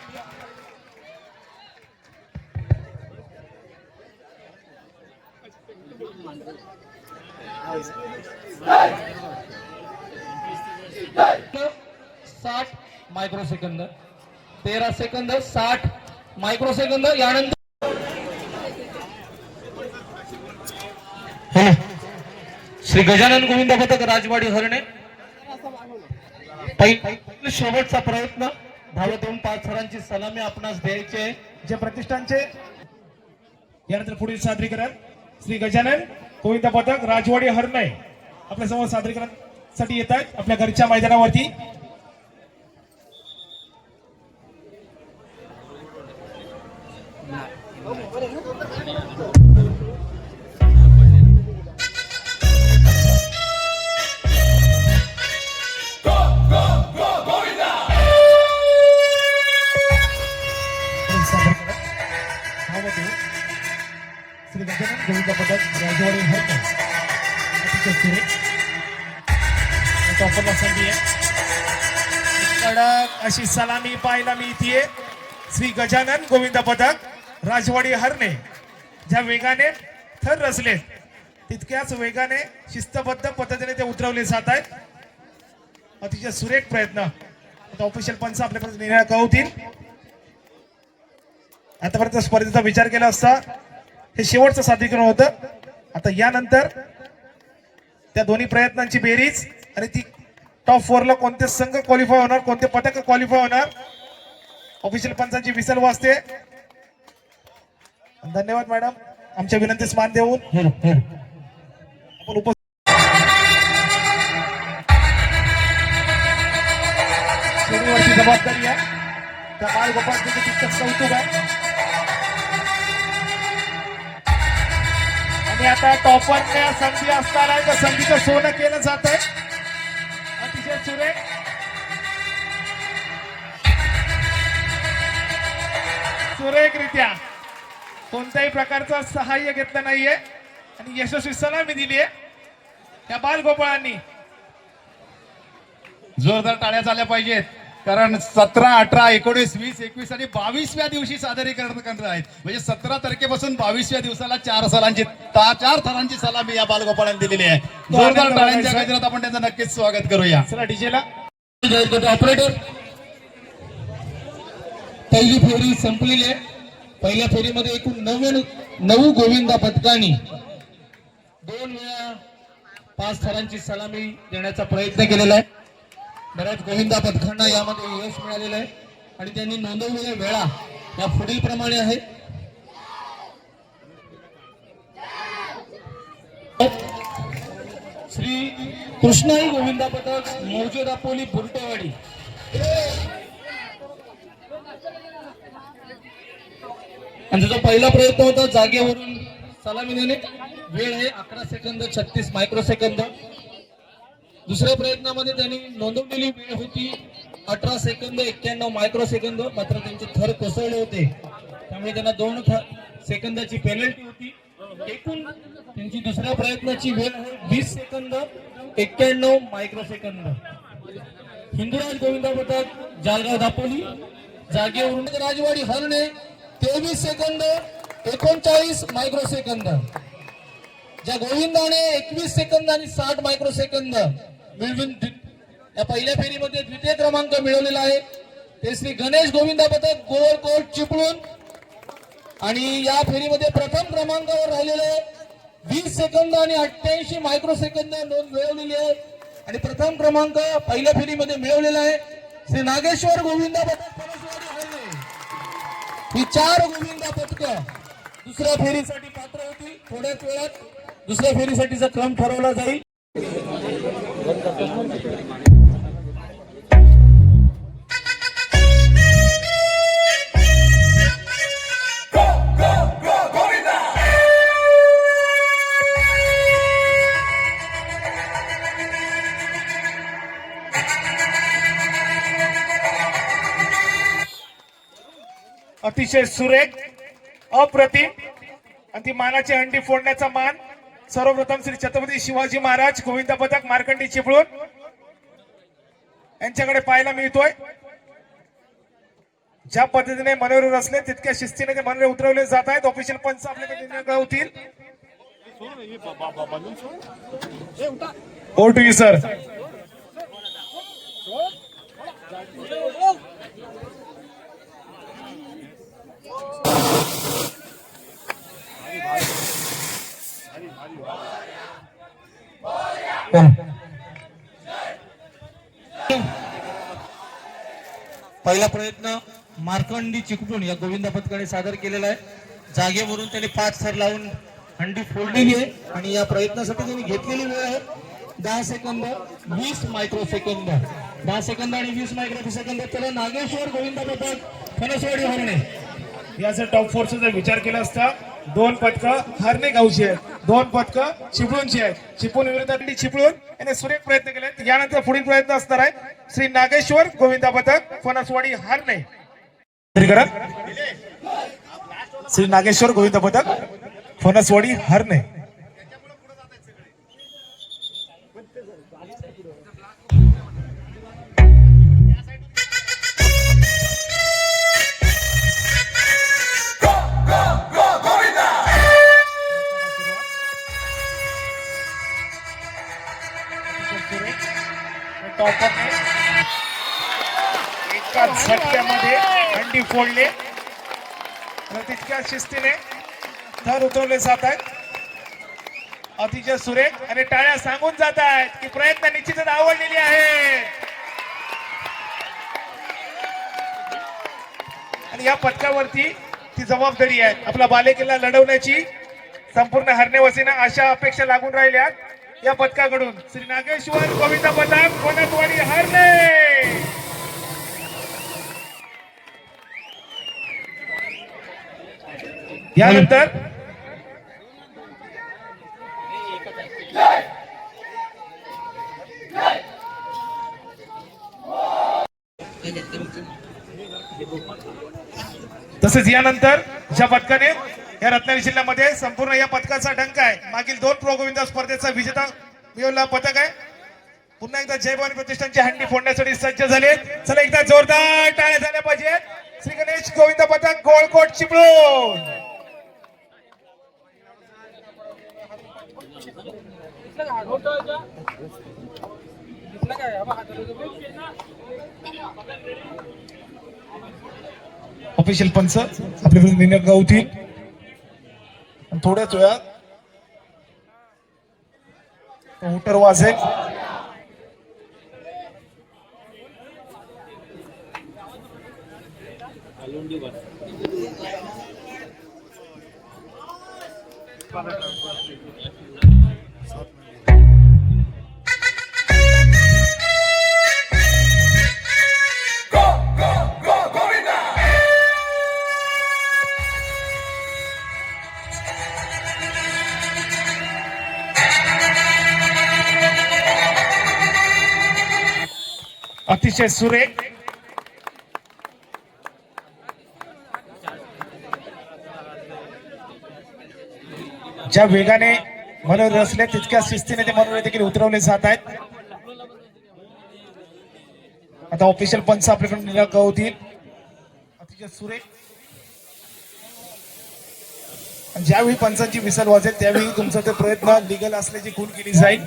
साठ मायक्रोसेकंद 13 सेकंद 60 मायक्रोसेकंद. यानंतर श्री गजानन गोविंद पथक राजवाडी हरणे. पहिला शेवटचा प्रयत्न धावत येऊन 5 सरांची सलामी आपणास द्यायची आहे. जे प्रतिष्ठानचे यानंतर पुढील सादरीकरण श्री गजानन गोविंद पथक राजवाडी हरणे आपल्या समोर सादरीकरण साठी येत आहेत आपल्या घरच्या मैदानावरती. श्री गजानन गोविंद पदक राजवाडी हरणे अतिशय सुरेख टॉपरला संधी आहे. कडक अशी सलामी पाहायला मिळतीये. श्री गजानन गोविंद पदक राजवाडी हरणे ज्या वेगाने थर रचले तितक्याच वेगाने शिस्तबद्ध पद्धतीने ते उतरवले जात आहेत. अतिशय सुरेख प्रयत्न. आता ऑफिशियल पंच आपल्यापर्यंत निर्णय कळवतील. आतापर्यंत स्पर्धेचा विचार केला असता हे शेवटचं सादरीकरण होतं. आता यानंतर त्या दोन्ही प्रयत्नांची बेरीज आणि ती टॉप 4 ला कोणते संघ क्वालिफाय होणार, कोणते पथक क्वालिफाय होणार, ऑफिशियल पंचांची विसल वाजते. धन्यवाद मॅडम, आमच्या विनंतीस मान देऊन आपण उपस्थित जबाबदारी आहे त्या बाल गोपाळचं तितकंच कौतुक आहे. आणि आता टॉपरने संधी असणार आहे तर संधीचं सोनं केलं जात आहे. अतिशय सुरेख सुरेखरित्या कोणत्याही प्रकारचं सहाय्य घेतलं नाहीये आणि यशस्वी सलामी दिली आहे त्या बालगोपाळांनी. जोरदार टाळ्या झाल्या पाहिजेत, कारण 17, 18, 19, 20, 21 आणि 22व्या दिवशी सादरीकरण करणार आहेत. म्हणजे 17 तारखेपासून 22व्या दिवसाला 4 थरांची सलामी या बालगोपाळांनी दिलेली आहे. जोरदार टाळ्यांच्या गजरात आपण त्यांचं नक्कीच स्वागत करूया. चला डीजेला ऑपरेटर. पहिली फेरी संपलेली आहे. पहिल्या फेरीमध्ये एकूण 9 गोविंदा पथकांनी 2 वेळा 5 थरांची सलामी देण्याचा प्रयत्न केलेला आहे. बऱ्याच गोविंदा पथकांना यामध्ये यश मिळालेलं आहे आणि त्यांनी नोंदवलेल्या वेळा या पुढील प्रमाणे आहे. श्री कृष्णाई गोविंदा पथक मौजे दापोली बुरटेवाडी. आणि जो पहिला प्रयत्न होता जागेवरून सलामी देणे, वेळ आहे 11 सेकंद 36 मायक्रोसेकंद. दुसऱ्या प्रयत्नामध्ये त्यांनी नोंदवलेली वेळ होती 18 सेकंद 91 मायक्रोसेकंद. मात्र त्यांचे थर कोसळले होते त्यामुळे त्यांना 2 सेकंदाची पेनल्टी होती. एकूण त्यांची दुसऱ्या प्रयत्नाची वेळ आहे 20 सेकंद 91 मायक्रोसेकंद. हिंदुराज गोविंदा पथक जालगाव दापोली जागेवरून राजवाडी हरणे 23 सेकंद 39 मायक्रोसेकंद. ज्या गोविंदाने 21 सेकंद आणि 60 मायक्रोसेकंद मिळवून या पहिल्या फेरीमध्ये द्वितीय क्रमांक मिळवलेला आहे ते श्री गणेश गोविंदा पथक गोळकोट चिपळूण. आणि या फेरीमध्ये प्रथम क्रमांकावर राहिलेले 20 सेकंद आणि 88 मायक्रोसेकंद नोंद मिळवलेली आहे. आणि प्रथम क्रमांक पहिल्या फेरीमध्ये मिळवलेला आहे श्री नागेश्वर गोविंदा पथक फणसवाडी हरणे. ही 4 गोविंदा पथक दुसऱ्या फेरीसाठी पात्र होतील. थोड्याच वेळात दुसऱ्या फेरीसाठीचा क्रम ठरवला जाईल. अतिशय सुरेख अप्रतिम आणि ती मानाची हंडी फोडण्याचा मान सर्वप्रथम श्री छत्रपती शिवाजी महाराज गोविंदा पथक मार्कंडी चिपळूण यांच्याकडे पाहायला मिळतोय. ज्या पद्धतीने मनोरे रचले तितक्या शिस्तीने ते मनोरे उतरवले जात आहेत. ऑफिशियल पंच आपल्याला निर्णय कळवतील. Over to you sir. पहिला प्रयत्न मार्कंडी चिकटून या गोविंदा पथकाने सादर केलेला आहे. जागेवरून त्यांनी 5 थर लावून हंडी फोडलेली आहे आणि या प्रयत्नासाठी त्यांनी घेतलेली वेळ आहे 10 सेकंद 20 मायक्रोसेकंद. 10 सेकंद आणि 20 मायक्रोसेकंद. त्याला नागेश्वर गोविंदा पथक फणसवाडी हरणे याचा टॉप फोरचा जर विचार केला असता 2 पदकं हरणे गावची आहेत, 2 पदकं चिपळूणची आहेत. चिपळूण विरुद्ध चिपळूण याने सुरेख प्रयत्न केले. यानंतर पुढील प्रयत्न असणार आहे श्री नागेश्वर गोविंदा पथक फणसवाडी हरणे. श्री नागेश्वर गोविंदा पथक फणसवाडी हरणे. एकाच झटक्यामध्ये हंडी फोडले. तितक्या शिस्तीने थर उतरवले जात आहेत. अतिशय सुरेख आणि टाळ्या सांगून जात आहेत की प्रयत्न निश्चितच आवडलेली आहे. आणि या पथकावरती ती जबाबदारी आहे आपला बालेकिल्ला लढवण्याची. संपूर्ण हरणेवासींना अशा अपेक्षा लागून राहिल्या या पथकाकडून. श्री नागेश्वर गोविंदा पथक फणसवाडी हरणे. यानंतर तसेच यानंतर ज्या पथकाने या रत्नागिरी जिल्ह्यामध्ये संपूर्ण या पथकाचा डंका आहे. मागील 2 प्रो गोविंदा स्पर्धेचा विजेता मिळवलेला पथक आहे. पुन्हा एकदा जय भवानी प्रतिष्ठानची हंडी फोडण्यासाठी सज्ज झाले. चला एकदा जोरदार टाळ्या झाल्या पाहिजेत. श्री गणेश गोविंदा पथक गोळकोट चिपळूण. ऑफिशियल पंच आपल्याकडे निर्णय गावतील. थोड्याच वेळात हुटर वाजेल. अतिशय सुरेख ज्या वेगाने मनोरे रचले तितक्या शिस्तीने ते मनोरे देखील उतरवले जात आहेत. आता ऑफिशियल पंच आपल्याकडे निर्णय होतील. अतिशय सुरेख ज्यावेळी पंचांची विसल वाजेल त्यावेळी तुमचा ते प्रयत्न लिगल असल्याची खूण केली जाईल.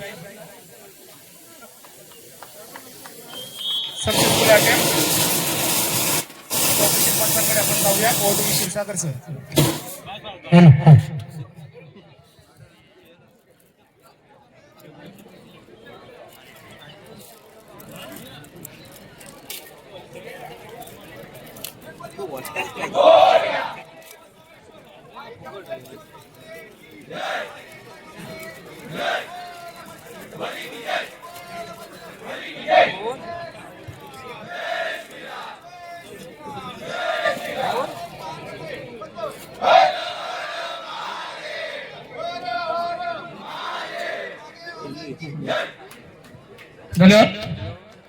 पंचांकडे आपण जाऊया. ओढवी क्षीरसागर सर.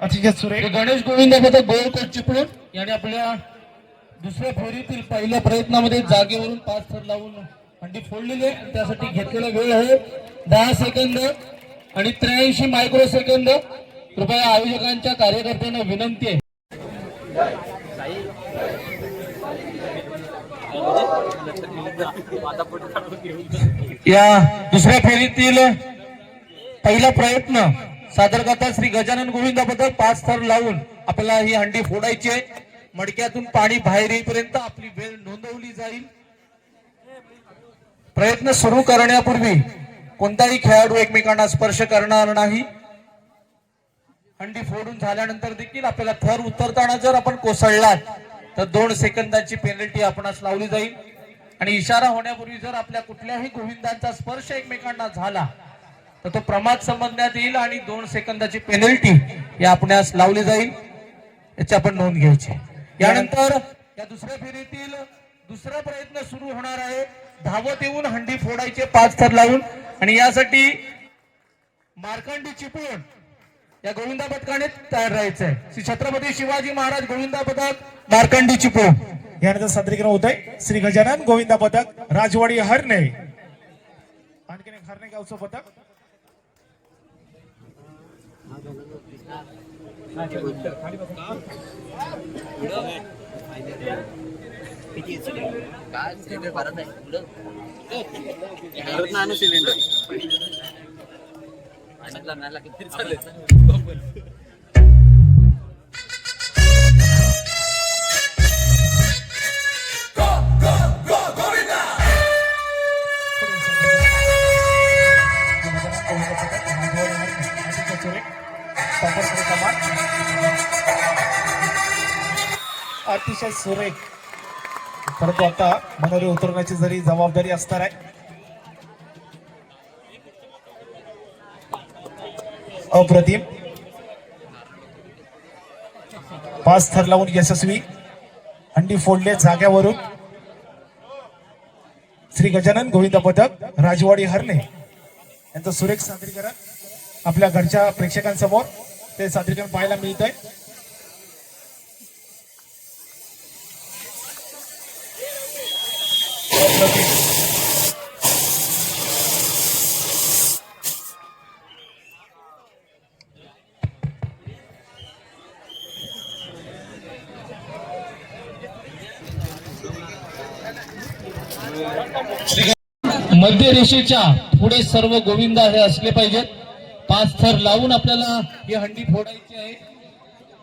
अतिशय सुरेख गणेश गोविंदा पथक गोळकोट चिपळूण याने आपल्या दुसऱ्या फेरीतील पहिल्या प्रयत्नामध्ये जागेवरून 5 थर लावून हंडी फोडलेली आहे. त्यासाठी घेतलेला वेळ आहे 10 सेकंद आणि 83 मायक्रो सेकंद. कृपया आयोजकांच्या कार्यकर्त्यांना विनंती आहे या दुसऱ्या फेरीतील पहिला प्रयत्न सादर करता श्री गजानन गोविंदा पथक 5 थर लावून आपल्याला ही हंडी फोडायची आहे. मडक्यातून पाणी बाहेर येईपर्यंत आपली वेळ नोंदवली जाईल. प्रयत्न सुरू करण्यापूर्वी कोणताही खेळाडू एकमेकांना स्पर्श करणार नाही. हंडी फोडून झाल्यानंतर देखील आपल्याला थर उतरताना जर आपण कोसळलात तर 2 सेकंदाची पेनल्टी आपणास लावली जाईल. आणि इशारा होण्यापूर्वी जर आपल्या कुठल्याही गोविंदांचा स्पर्श एकमेकांना झाला तर तो प्रमाद समजण्यात येईल आणि 2 सेकंदाची पेनल्टी या आपणास लावली जाईल. याची आपण नोंद घ्यायची. यानंतर या दुसऱ्या फेरीतील दुसरा प्रयत्न सुरू होणार आहे. धावत येऊन हंडी फोडायचे 5 थर लावून आणि यासाठी मार्कंडी चिपळूण या गोविंदा पथकाने तयार राहायचं आहे. श्री छत्रपती शिवाजी महाराज गोविंदा पथक मार्कंडी चिपळूण. यानंतर सादरीकरण होत आहे श्री गजानन गोविंदा पथक राजवाडी हरणे. आणखीन एक हरणे गावचं पथक. अतिशय सुरेख, परंतु आता मनोरे उतरवण्याची जरी जबाबदारी असणार आहे. अप्रतिम 5 थर लावून यशस्वी हंडी फोडले जाग्यावरून. श्री गजानन गोविंदा पथक राजवाडी हरणे यांचं सुरेख सादरीकरण आपल्या घरच्या प्रेक्षकांसमोर ते सादरीकरण पाहायला मिळत आहे. मध्य रेषेच्या पुढे सर्व गोविंदा हे असले पाहिजेत. 5 थर लावून आपल्याला ही हंडी फोडायची आहे.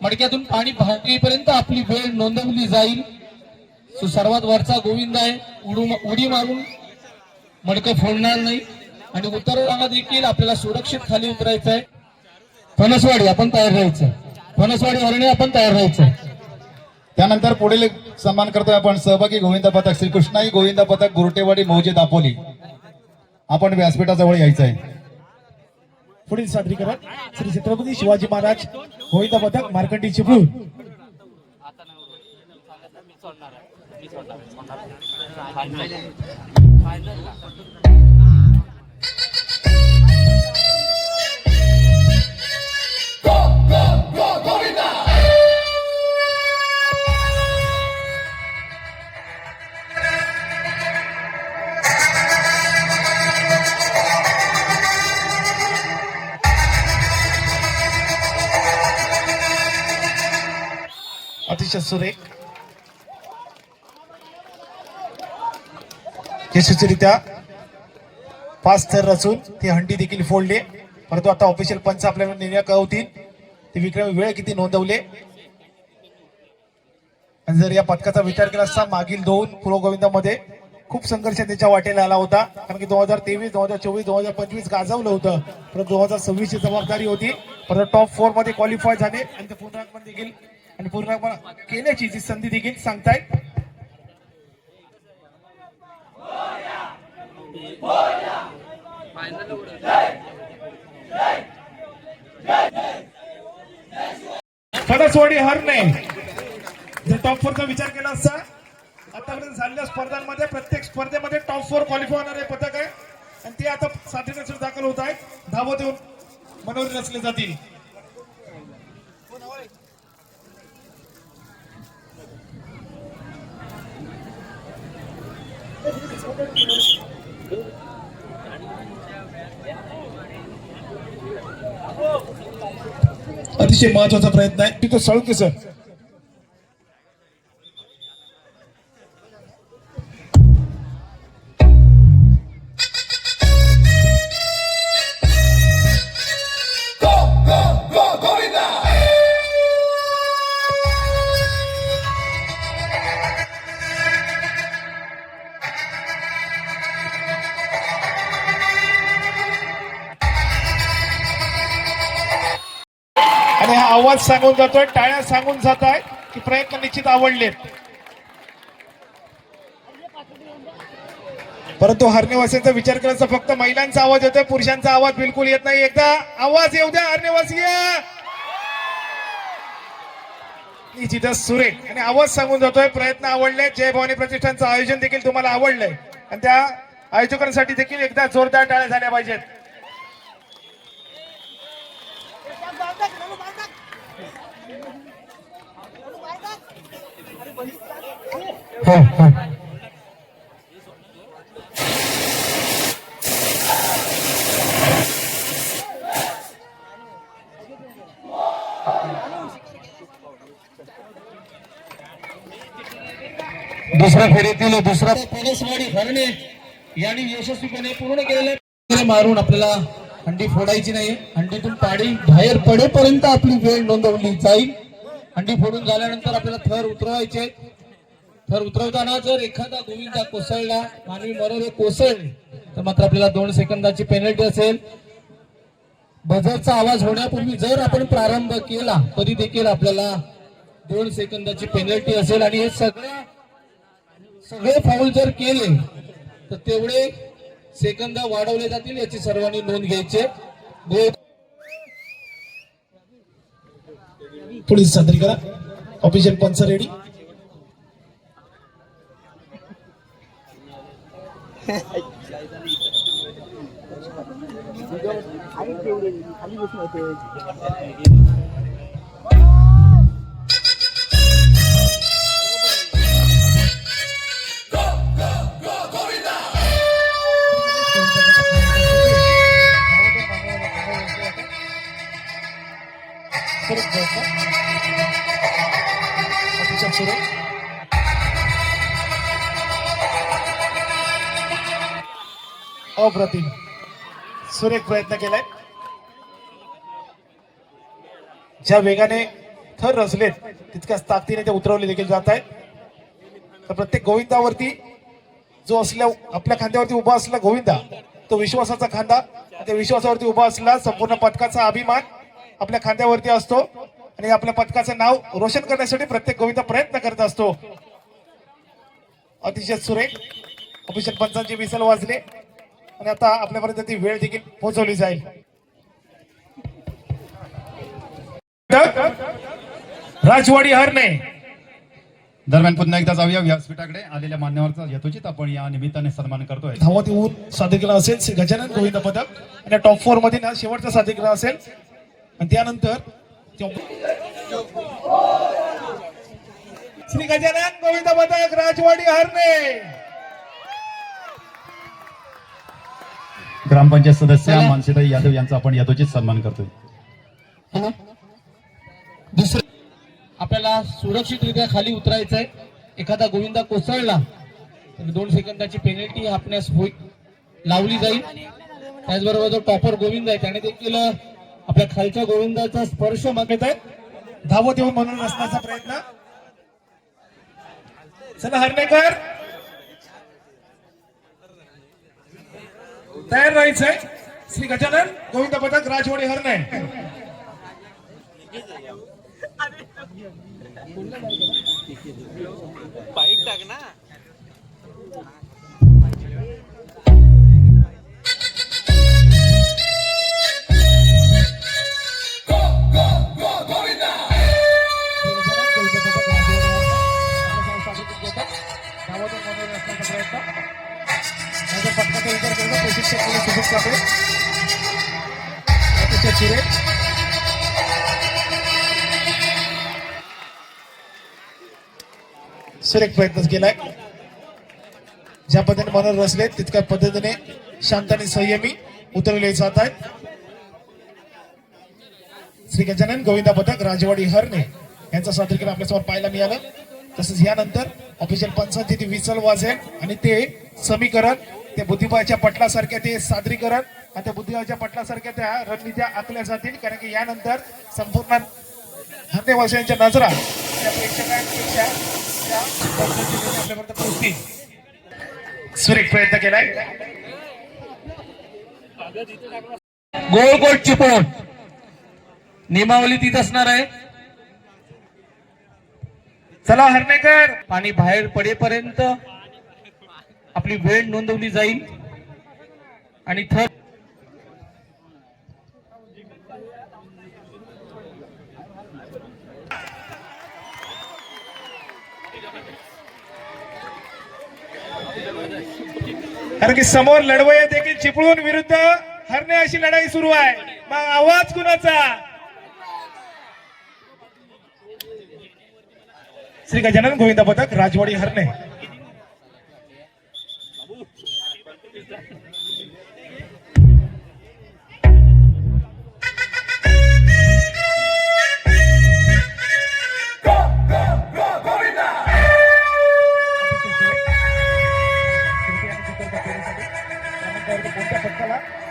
मडक्यातून पाणी भागेपर्यंत आपली वेळ नोंदवली जाईल. सर्वात वरचा गोविंद आहे, उडी मारून मडकं फोडणार नाही आणि उतरताना देखील आपल्याला सुरक्षित खाली उतरायचं आहे. फणसवाडी आपण तयार राहायचं. फणसवाडी हरणे आपण तयार राहायचं. त्यानंतर पुढील सन्मान करतोय आपण सहभागी गोविंदा पथक श्री कृष्णाई गोविंदा पथक गुरुटेवाडी मौजे दापोली. आपण व्यासपीठाजवळ यायचं आहे. पुढील सादरीकरण श्री छत्रपती शिवाजी महाराज गोविंदा पथक मार्कंडी चिपळूण. अतिशय सुरेख यशस्वीरित्या 5 थर रचून ती हंडी देखील फोडले. परंतु आता ऑफिशियल पंच आपल्याला निर्णय कळवतील ते विक्रमी वेळ किती नोंदवले. आणि जर या पथकाचा विचार केला असता मागील 2 प्रो गोविंदामध्ये खूप संघर्ष त्याच्या वाटेला आला होता. कारण की 2023, 2024, 2025 गाजवलं होतं. परंतु 2026 ची जबाबदारी होती. परंतु टॉप 4 मध्ये क्वालिफाय झाले आणि ते पुनरागमन देखील आणि पुनरागमन केल्याची जी संधी देखील सांगतायत. फणसवाडी हरणे जर टॉप 4 चा विचार केला असता आतापर्यंत झालेल्या स्पर्धांमध्ये प्रत्येक स्पर्धेमध्ये टॉप 4 क्वालिफाय होणारे पथक आहे आणि ते आता सादरीकरण दाखल होत आहेत. धावत येऊन मनोरे रचले जातील. अतिशय महत्वाचा प्रयत्न आहे. तिथं सळके सर आणि हा आवाज सांगून जातोय, टाळ्या सांगून जात आहे की प्रयत्न निश्चित आवडलेत. परंतु हरणेवासींचा विचार करायचा फक्त महिलांचा आवाज येतोय, पुरुषांचा आवाज बिलकुल येत नाही. एकदा आवाज येऊ द्या हरणेवासी. तिथं सुरेख आणि आवाज सांगून जातोय प्रयत्न आवडले. जय भवानी प्रतिष्ठानचं आयोजन देखील तुम्हाला आवडलंय आणि त्या आयोजकांसाठी देखील एकदा जोरदार टाळ्या झाल्या पाहिजेत. हो हो दुसऱ्या फेरीतील दुसरा पोलीसवाडी हरणे यांनी यशस्वीपणे पूर्ण केलेले मारून आपल्याला हंडी फोडायची नाही. हंडीतून पाडी बाहेर पडेपर्यंत आपली वेळ नोंदवली जाईल. हंडी फोडून झाल्यानंतर आपल्याला थर उतरवायचे. थर उतरवताना जर एखादा गोविंदा कोसळला, मानवी मरण हे कोसळले, तर मात्र आपल्याला 2 सेकंदाची पेनल्टी असेल. बझरचा आवाज होण्यापूर्वी जर आपण प्रारंभ केला तरी देखील आपल्याला 2 सेकंदाची पेनल्टी असेल. आणि हे सगळे फाऊल जर केले तर तेवढे सेकंद वाढवले जातील, याची सर्वांनी नोंद घ्यायची. पोलीस सादरीकरण ऑफिशियल पंच रेडी. अप्रतिम सुरेख प्रयत्न केलाय. ज्या वेगाने थर रचलेत तितक्याच ताकदीने ते उतरवले देखील जात आहेत. तर प्रत्येक गोविंदावरती जो असल्या आपल्या खांद्यावरती उभा असलेला गोविंदा तो विश्वासाचा खांदा. त्या विश्वासावरती उभा असलेला संपूर्ण पथकाचा अभिमान आपल्या खांद्यावरती असतो आणि आपल्या पथकाचं नाव रोशन करण्यासाठी प्रत्येक गोविंदा प्रयत्न करत असतो. अतिशय सुरेख ऑफिशियल पंचांची विसल वाजले आणि आता आपल्यापर्यंत ती वेळ देखील पोहोचवली जाईल. राजवाडी हरणे. दरम्यान पुन्हा एकदा जाऊया व्यासपीठाकडे. आलेल्या मान्यवरचा यथोचित आपण या निमित्ताने सन्मान करतोय. धावत येऊन सादरीकरण असेल श्री गजानन गोविंद पदक आणि टॉप 4 मध्ये ना शेवटचं सादरीकरण असेल आणि त्यानंतर श्री गजानन गोविंद पदक राजवाडी हरणे. ग्रामपंचायत सदस्य मानसीताई यादव यांचा आपण यथोचित सन्मान करतोय. दुसरं आपल्याला सुरक्षितरित्या खाली उतरायचं आहे. एखादा गोविंदा कोसळला तर 2 सेकंदाची पेनल्टी आपणास लावली जाईल. त्याचबरोबर जो टॉपर गोविंद आहे त्याने देखील आपल्या खालच्या गोविंदाचा स्पर्श मागत आहे. धावत येऊन म्हणून असण्याचा प्रयत्न. चला हरणेकर तयार राहायचंय. श्री गजानन गोविंद पदक राजवाडी हरणे. सुरेख प्रयत्न केलाय. ज्या पद्धतीने मनोर रचले तितक्या पद्धतीने शांत आणि संयमी उतरवले जात आहेत. श्री गजानन गोविंदा पदक राजवाडी हरणे यांचं सादरीकरण आपल्यासमोर पाहायला मिळालं. तसंच यानंतर ऑफिशियल पंचांची ती विसल वाजेल आणि ते समीकरण, ते बुद्धिबळाच्या पटलासारख्या ते सादरीकरण आणि त्या बुद्धिबळाच्या पटलासारख्या त्या रणनीत्या आखल्या जातील. कारण की यानंतर संपूर्ण हरणेवासियांच्या नजरा त्या प्रेक्षकांपेक्षा आपल्यापर्यंत पोहोचतील. सुरेख प्रयत्न केलाय. गोल गोल चिपळूण नियमावली तीच असणार आहे. चला हरणेकर. पाणी बाहेर पडेपर्यंत आपली वेळ नोंदवली जाईल आणि थर कारण की समोर लढवय्या देखील चिपळूण विरुद्ध हरणे अशी लढाई सुरू आहे. मग आवाज कुणाचा? श्री गजानन गोविंद पथक राजवाडी हरणे.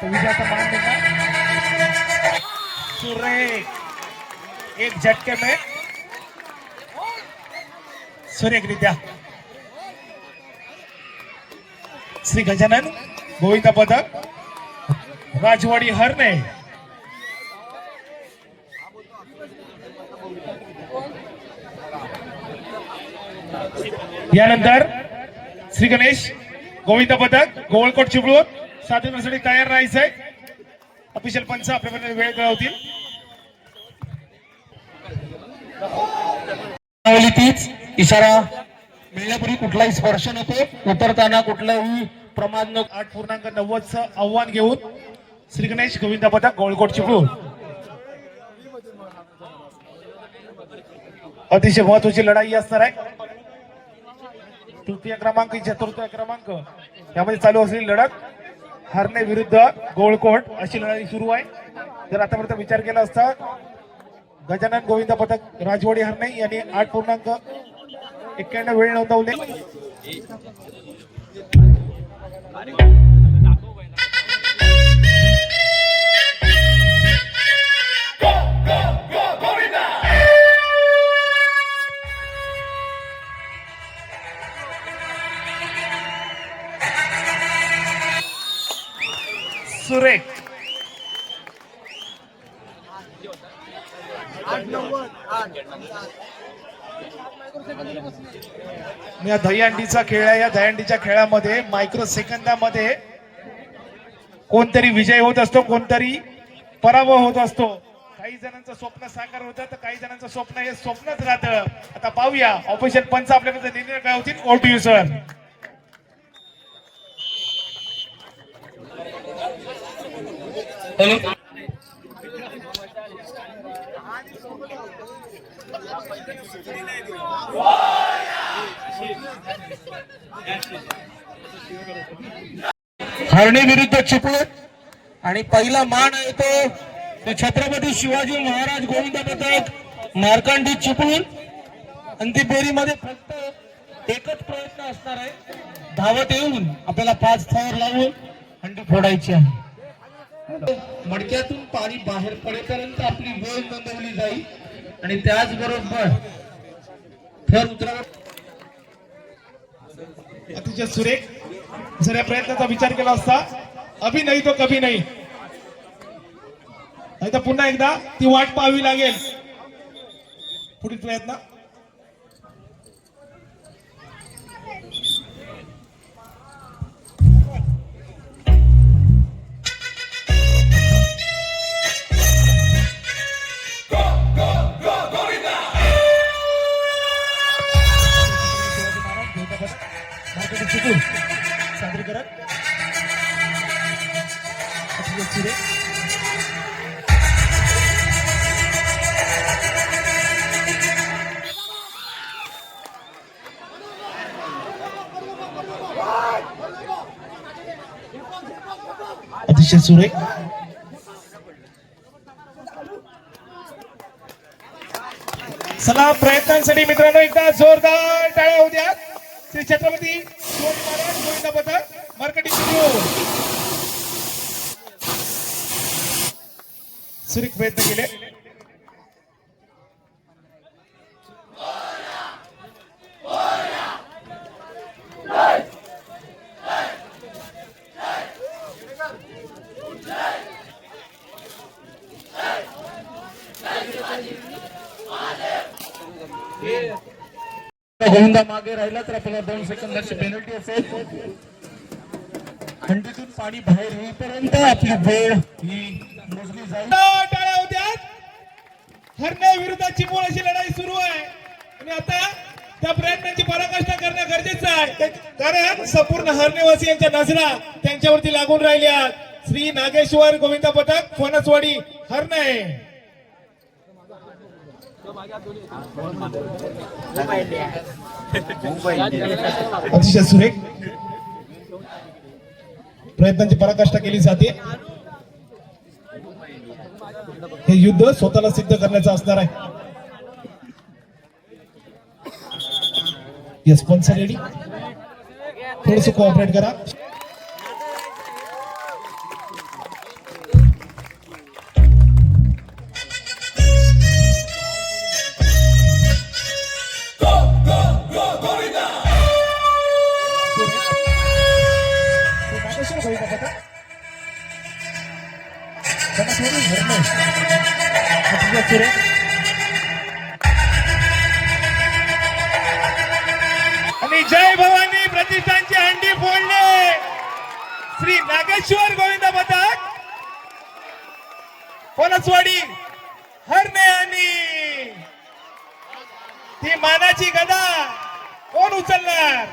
विजयाचा मान देणार सुरेख एक झटके में सुरेखरित्या श्री गजानन गोविंद पथक राजवाडी हरणे. यानंतर श्री गणेश गोविंद पथक गोवळकोट चिपळूण साधन करण्यासाठी तयार राहायचंय. ऑफिशियल पंच आपल्याकडे वेळ कळवतील. तीच इशारा मिळण्यापूर्वी कुठलाही स्पर्श नको, उतरताना कुठलाही प्रमाद नको. 8.90 आव्हान घेऊन श्री गणेश गोविंद पथक गोवळकोट चिपळूण. अतिशय महत्वाची लढाई असणार आहे. तृतीय क्रमांक चतुर्थ क्रमांक यामध्ये चालू असलेली लढत हरणे विरुद्ध गोवळकोट अशी लढाई सुरू आहे. जर आतापर्यंत विचार केला असता गजानन गोविंद पथक राजवाडी हरणे यांनी 8.91 वेळ नोंदवले. सुरेख या दहीहंडीचा खेळ आहे. या दहीहंडीच्या खेळामध्ये मायक्रो सेकंदामध्ये कोणतरी विजय होत असतो, कोणतरी पराभव होत असतो. काही जणांचं स्वप्न साकार होतं तर काही जणांचं स्वप्न हे स्वप्नच राहतं. आता पाहूया ऑफिशियल पंच आपल्याकडे निर्णय काय होतील. Over to you sir. Harne विरुद्ध चिपळूण आणि पहिला मान आहे तो छत्रपती शिवाजी महाराज गोविंद पथक मार्कंडी चिपळूण. अंतिम फेरीमध्ये फक्त एकच प्रयत्न असणार आहे, धावत येऊन आपल्याला 5 थर लावून हंडी फोडायची आहे. मडक्यातून पाणी बाहेर पडेपर्यंत आपली वेळ नोंदवली जाईल आणि त्याचबरोबर थर उतरावर. अतिशय सुरेख. जर या प्रयत्नाचा विचार केला असता अभि नाही तो कभी नाही, नाही तर पुन्हा एकदा ती वाट पाहावी लागेल. पुढील प्रयत्न सादरीकरण अतिशय सुरेख. चला प्रयत्नांसाठी मित्रांनो एकदा जोरदार टाळ्या होऊ द्या. श्री छत्रपती शिवाजी महाराज गोविंद पथक मार्कंडी चिपळूण सुरेख प्रयत्न केले. गोविंदा मागे राहिला तर आपल्याला 2 सेकंदाची पेनल्टी असेल. हंडीतून पाणी बाहेर येईपर्यंत आपली वेळ ही मोजली जाईल. टाळ्या होत्या. हरणे विरुद्ध चिपळूण अशी लढाई सुरू आहे आणि आता त्या प्रयत्नांची पराकाष्ठा करणं गरजेचं आहे, कारण संपूर्ण हरणेवासियांच्या नजरा त्यांच्यावरती लागून राहिल्या. श्री नागेश्वर गोविंद पथक फणसवाडी हरणे. अतिशय सुरेख प्रयत्नांची पराकाष्ठा केली जाते. हे युद्ध स्वतःला सिद्ध करण्याचं असणार आहे. येस स्पॉन्सर रेडी, थोडस कोऑपरेट करा. आणि जय भवानी प्रतिष्ठानची हंडी फोडणे श्री नागेश्वर गोविंद पथक फणसवाडी हरणे. आणि ती मानाची गदा कोण उचलणार?